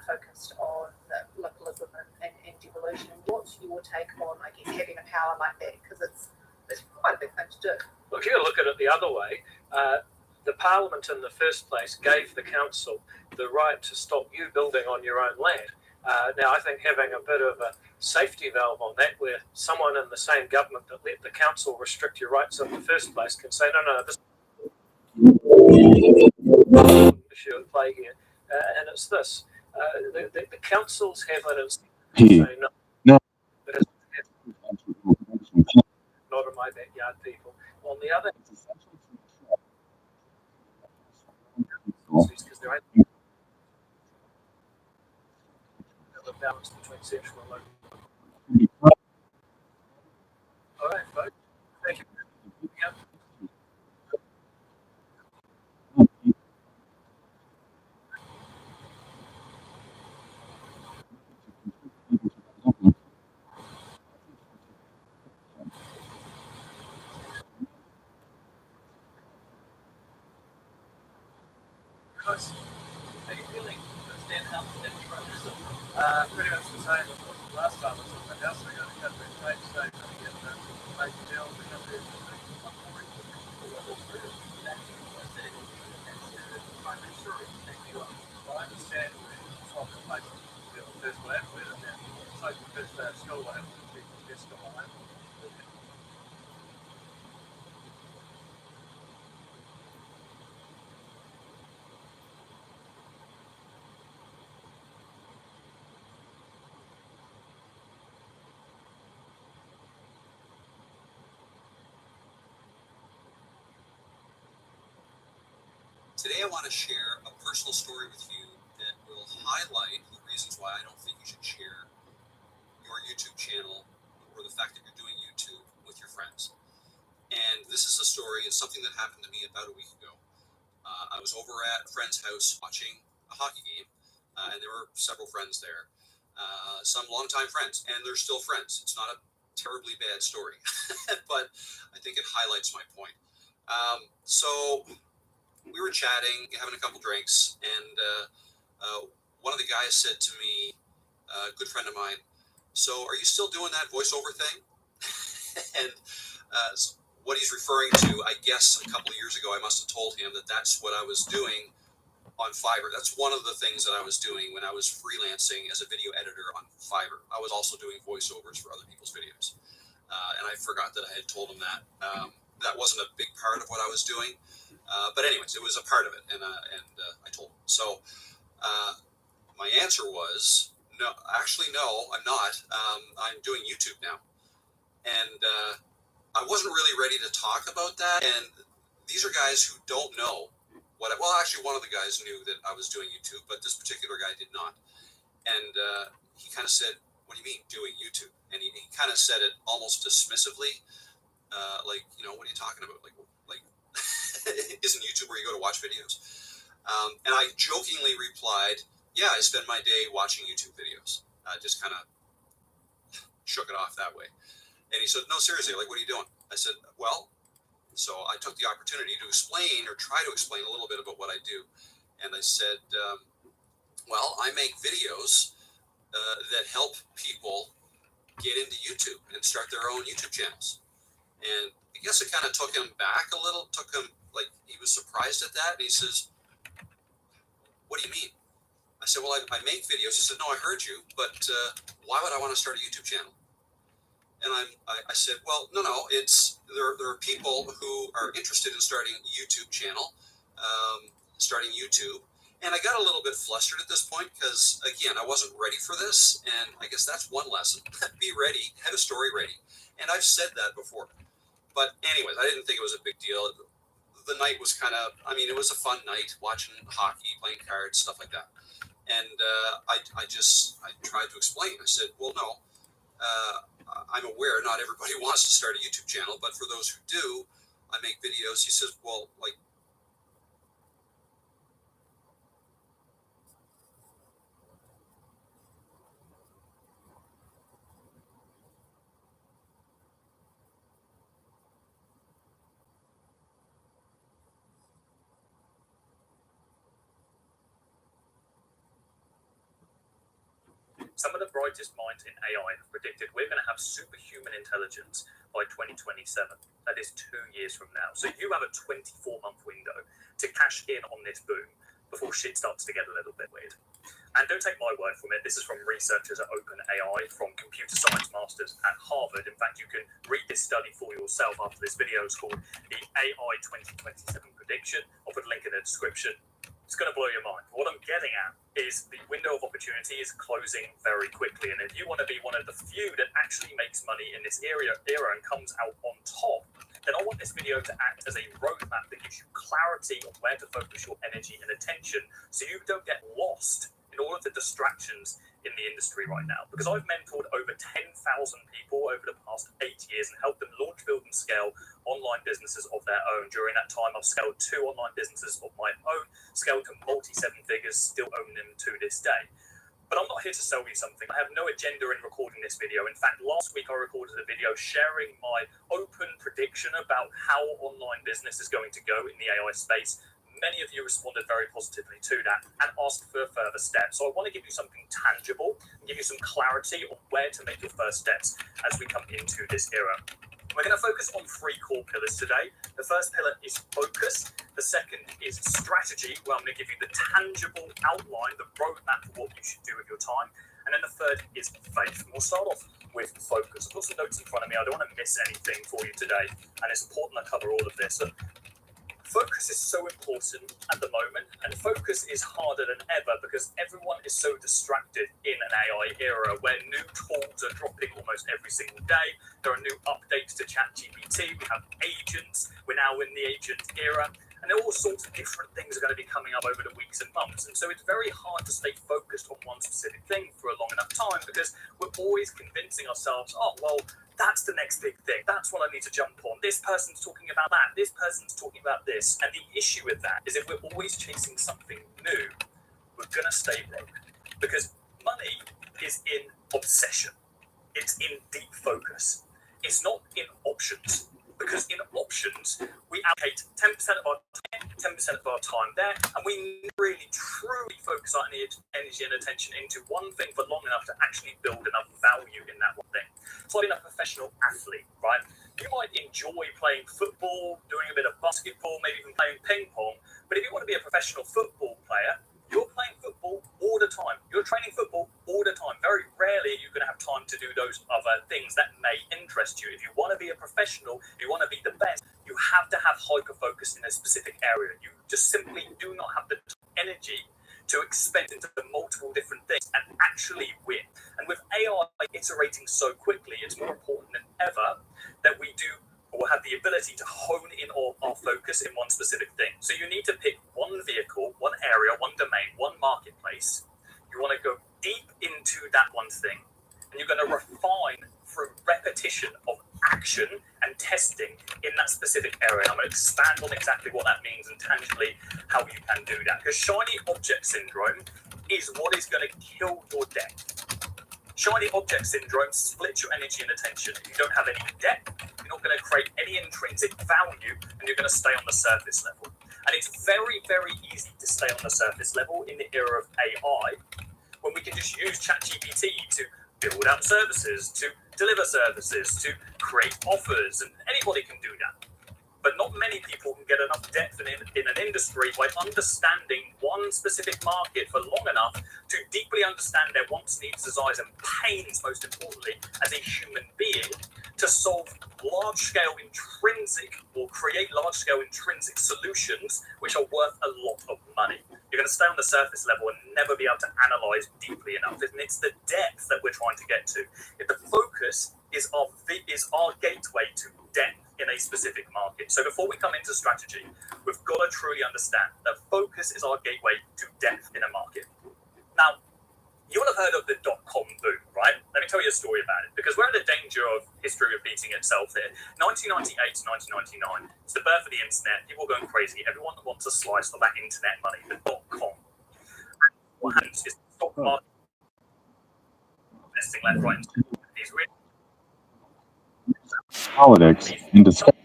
focused on localism and devolution. What's your take on, having a power like that? Because it's quite a big thing to do.
Well, if you look at it the other way, the Parliament in the first place gave the council the right to stop you building on your own land. Now, I think having a bit of a safety valve on that, where someone in the same government that let the council restrict your rights in the first place can say, no, this issue at play here, and it's this. The councils have an incentive to say no. But it's not in my backyard, people. On the other hand, because there ain't a balance between central and local. All right, folks. Thank you. Yep. Nice.
How are you feeling? Understand how to
Pretty much the same as last time I was in the house. I got to cut red tape, so I'm going to get paper gel to cut red tape. Well, I understand from the place the first lab with and then it's like the first day of school, I have to check the test on my own.
I want to share a personal story with you that will highlight the reasons why I don't think you should share your YouTube channel or the fact that you're doing YouTube with your friends. And this is a story, it's something that happened to me about a week ago. I was over at a friend's house watching a hockey game, and there were several friends there. Some longtime friends, and they're still friends. It's not a terribly bad story, but I think it highlights my point. So we were chatting, having a couple drinks, and one of the guys said to me, a good friend of mine, so are you still doing that voiceover thing? And what he's referring to, I guess a couple of years ago, I must have told him that that's what I was doing on Fiverr. That's one of the things that I was doing when I was freelancing as a video editor on Fiverr. I was also doing voiceovers for other people's videos. And I forgot that I had told him that. That wasn't a big part of what I was doing. But anyways, it was a part of it. And I told him. So my answer was, no, actually, no, I'm not. I'm doing YouTube now. And I wasn't really ready to talk about that. And these are guys who don't know well, actually, one of the guys knew that I was doing YouTube, but this particular guy did not. And he kind of said, what do you mean doing YouTube? And he kind of said it almost dismissively, like, what are you talking about? Like isn't YouTube where you go to watch videos? And I jokingly replied, yeah, I spend my day watching YouTube videos. Just kind of shook it off that way. And he said, no, seriously, like, what are you doing? I said, well, so I took the opportunity to explain or try to explain a little bit about what I do. And I said, well, I make videos that help people get into YouTube and start their own YouTube channels. And I guess it kind of took him back a little, like he was surprised at that. And he says, what do you mean? I said, well, I make videos. He said, no, I heard you, but why would I want to start a YouTube channel? And I said, well, no, it's there are people who are interested in starting a YouTube channel, starting YouTube. And I got a little bit flustered at this point because, again, I wasn't ready for this. And I guess that's one lesson. Be ready, have a story ready. And I've said that before. But anyways, I didn't think it was a big deal. The night was kind of, it was a fun night, watching hockey, playing cards, stuff like that. And I tried to explain. I said, well, no. I'm aware not everybody wants to start a YouTube channel, but for those who do, I make videos. He says, well, like,
Some of the brightest minds in AI have predicted we're going to have superhuman intelligence by 2027. That is 2 years from now. So you have a 24-month window to cash in on this boom before shit starts to get a little bit weird. And don't take my word from it. This is from researchers at OpenAI, from computer science masters at Harvard. In fact, you can read this study for yourself after this video. It's called the AI 2027 Prediction. I'll put a link in the description. It's going to blow your mind. What I'm getting at is the window of opportunity is closing very quickly. And if you want to be one of the few that actually makes money in this era and comes out on top, then I want this video to act as a roadmap that gives you clarity on where to focus your energy and attention so you don't get lost in all of the distractions in the industry right now. Because I've mentored over 10,000 people over the past 8 years and helped them launch, build and scale online businesses of their own. During that time, I've scaled 2 online businesses of my own, scaled to multi-7 figures, still own them to this day. But I'm not here to sell you something. I have no agenda in recording this video. In fact, last week I recorded a video sharing my open prediction about how online business is going to go in the AI space. Many of you responded very positively to that and asked for further steps. So I want to give you something tangible, give you some clarity on where to make your first steps as we come into this era. We're going to focus on 3 core pillars today. The first pillar is focus. The second is strategy, where I'm going to give you the tangible outline, the roadmap for what you should do with your time. And then the third is faith. And we'll start off with focus. I've got some notes in front of me. I don't want to miss anything for you today. And it's important I cover all of this. So focus is so important at the moment, and focus is harder than ever because everyone is so distracted in an AI era where new tools are dropping almost every single day. There are new updates to ChatGPT. We have agents. We're now in the agent era. And And all sorts of different things are going to be coming up over the weeks and months. And so it's very hard to stay focused on one specific thing for a long enough time because we're always convincing ourselves, oh, well, that's the next big thing. That's what I need to jump on. This person's talking about that. This person's talking about this. And the issue with that is if we're always chasing something new, we're going to stay broke because money is in obsession. It's in deep focus. It's not in options. Because in options, we allocate 10% of our time, 10% of our time there, and we really truly focus our energy and attention into one thing for long enough to actually build enough value in that one thing. It's like being a professional athlete, right? You might enjoy playing football, doing a bit of basketball, maybe even playing ping pong, but if you want to be a professional football player, you're playing football all the time. You're training football all the time. Very rarely are you going to have time to do those other things that may interest you. If you want to be a professional, if you want to be the best, you have to have hyper focus in a specific area. You just simply do not have the energy to expend into multiple different things and actually win. And with AI iterating so quickly, it's more important than ever that we do or have the ability to hone in our focus in one specific thing. So you need to pick one vehicle, one area, one domain, one marketplace. You want to go deep into that one thing, and you're going to refine through repetition of action and testing in that specific area. And I'm going to expand on exactly what that means and tangibly how you can do that. Because shiny object syndrome is what is going to kill your depth. Shiny object syndrome splits your energy and attention. If you don't have any depth, you're not going to create any intrinsic value, and you're going to stay on the surface level. And it's very, very easy to stay on the surface level in the era of AI when we can just use ChatGPT to build out services, to deliver services, to create offers, and anybody can do that. But not many people can get enough depth in an industry by understanding one specific market for long enough to deeply understand their wants, needs, desires, and pains, most importantly, as a human being, to solve large-scale intrinsic or create large-scale intrinsic solutions which are worth a lot of money. You're going to stay on the surface level and never be able to analyze deeply enough. And it's the depth that we're trying to get to. If the focus is our gateway to depth in a specific market. So before we come into strategy, we've got to truly understand that focus is our gateway to depth in a market. Now, you will have heard of the .com boom, right? Let me tell you a story about it, because we're in the danger of history repeating itself here. 1998 to 1999, it's the birth of the internet, people going crazy, everyone wants a slice of that internet money, the .com. And what happens is the stock market investing left, right, these really
Politics and discussion.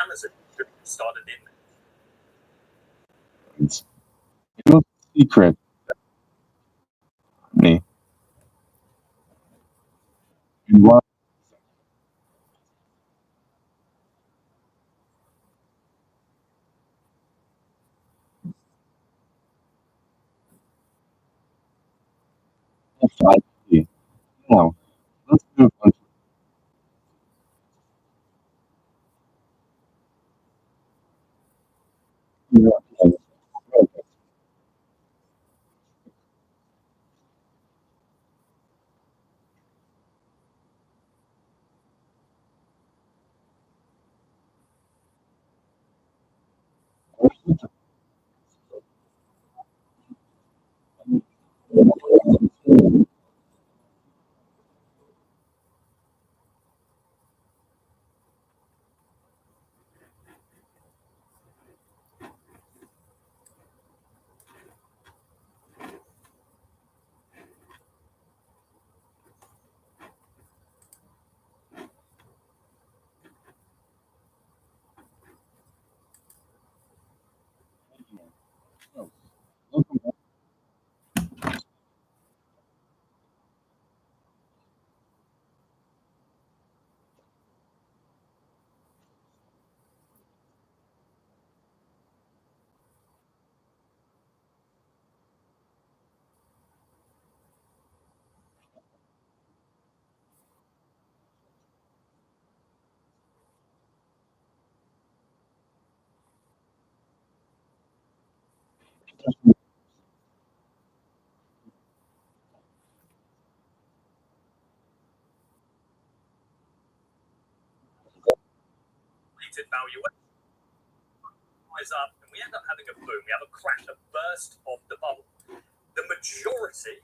Amazon started in
It's no secret. Me. And what FIP. Now, let's move on to
inflated valuation rise up, and we end up having a boom. We have a crash, a burst of the bubble. The majority,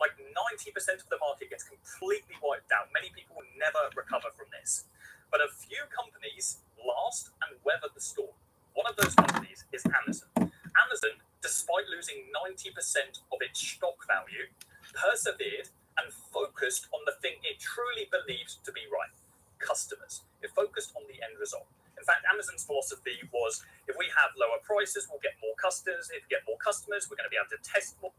like 90% of the market, gets completely wiped out. Many people will never recover from this. But a few companies last and weather the storm. One of those companies is Amazon. Amazon, despite losing 90% of its stock value, persevered and focused on the thing it truly believed to be right: customers. It focused on the end result. In fact, Amazon's philosophy was, if we have lower prices, we'll get more customers. If we get more customers, we're going to be able to test more.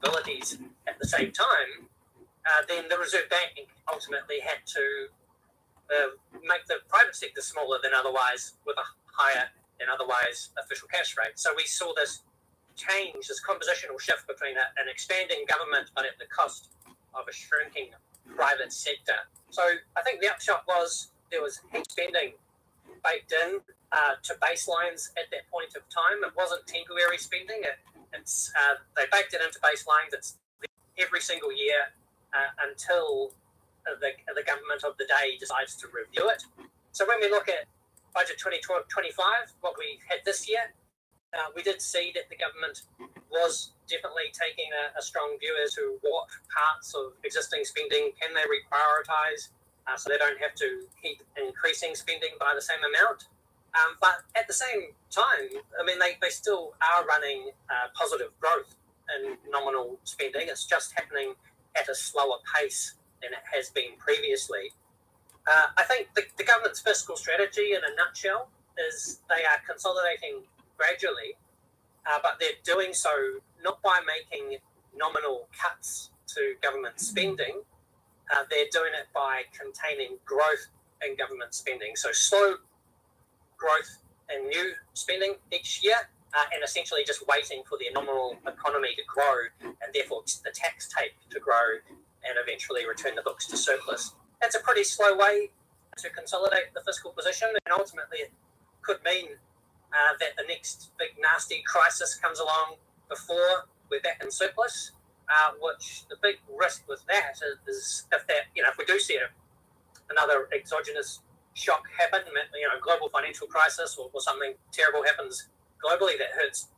Abilities at the same time, then the Reserve Bank ultimately had to make the private sector smaller than otherwise, with a higher than otherwise official cash rate. So we saw this change, this compositional shift between an expanding government but at the cost of a shrinking private sector. So I think the upshot was there was heap spending baked in to baselines at that point of time. It wasn't temporary spending. They baked it into baselines. It's every single year until the government of the day decides to review it. So when we look at budget 2025, what we had this year, we did see that the government was definitely taking a strong view as to what parts of existing spending can they reprioritise, so they don't have to keep increasing spending by the same amount. But at the same time, I mean, they still are running positive growth in nominal spending. It's just happening at a slower pace than it has been previously. I think the government's fiscal strategy, in a nutshell, is they are consolidating gradually, but they're doing so not by making nominal cuts to government spending. They're doing it by containing growth in government spending. So slow growth in new spending each year, and essentially just waiting for the nominal economy to grow, and therefore the tax take to grow, and eventually return the books to surplus. That's a pretty slow way to consolidate the fiscal position, and ultimately it could mean that the next big nasty crisis comes along before we're back in surplus, which the big risk with that is if we do see another exogenous shock happen, global financial crisis or something terrible happens globally that hurts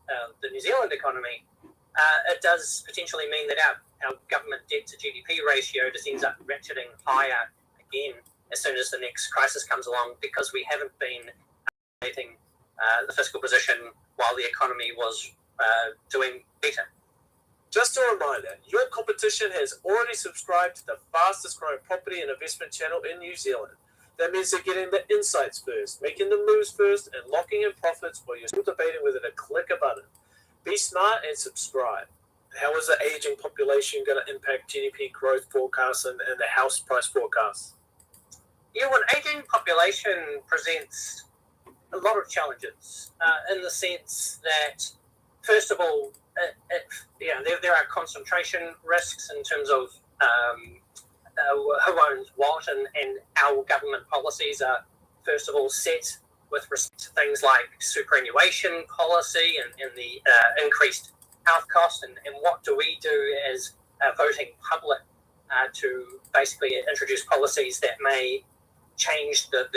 the New Zealand economy, it does potentially mean that our government debt to GDP ratio just ends up ratcheting higher again as soon as the next crisis comes along, because we haven't been updating the fiscal position while the economy was doing better.
Just a reminder, your competition has already subscribed to the fastest growing property and investment channel in New Zealand. That means they're getting the insights first, making the moves first, and locking in profits while you're still debating whether to click a button. Be smart and subscribe. How is the aging population going to impact GDP growth forecasts and the house price forecasts?
Yeah, well, an aging population presents a lot of challenges in the sense that, first of all, there are concentration risks in terms of who owns what, and our government policies are, first of all, set with respect to things like superannuation policy and the increased health cost, and what do we do as a voting public to basically introduce policies that may change the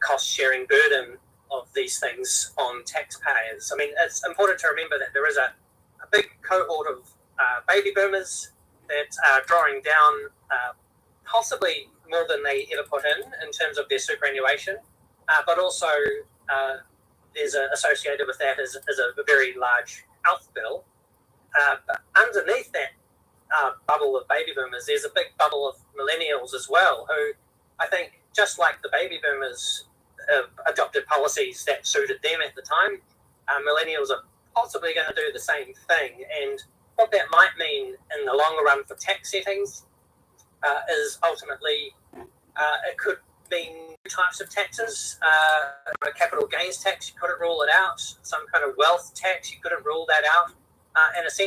cost-sharing burden of these things on taxpayers. I mean, it's important to remember that there is a big cohort of baby boomers that are drawing down possibly more than they ever put in terms of their superannuation, but also there's associated with that is a very large health bill. But underneath that bubble of baby boomers, there's a big bubble of millennials as well, who I think, just like the baby boomers adopted policies that suited them at the time, millennials are possibly going to do the same thing. And what that might mean in the longer run for tax settings is ultimately it could mean two types of taxes. A capital gains tax, you couldn't rule it out. Some kind of wealth tax, you couldn't rule that out. And essentially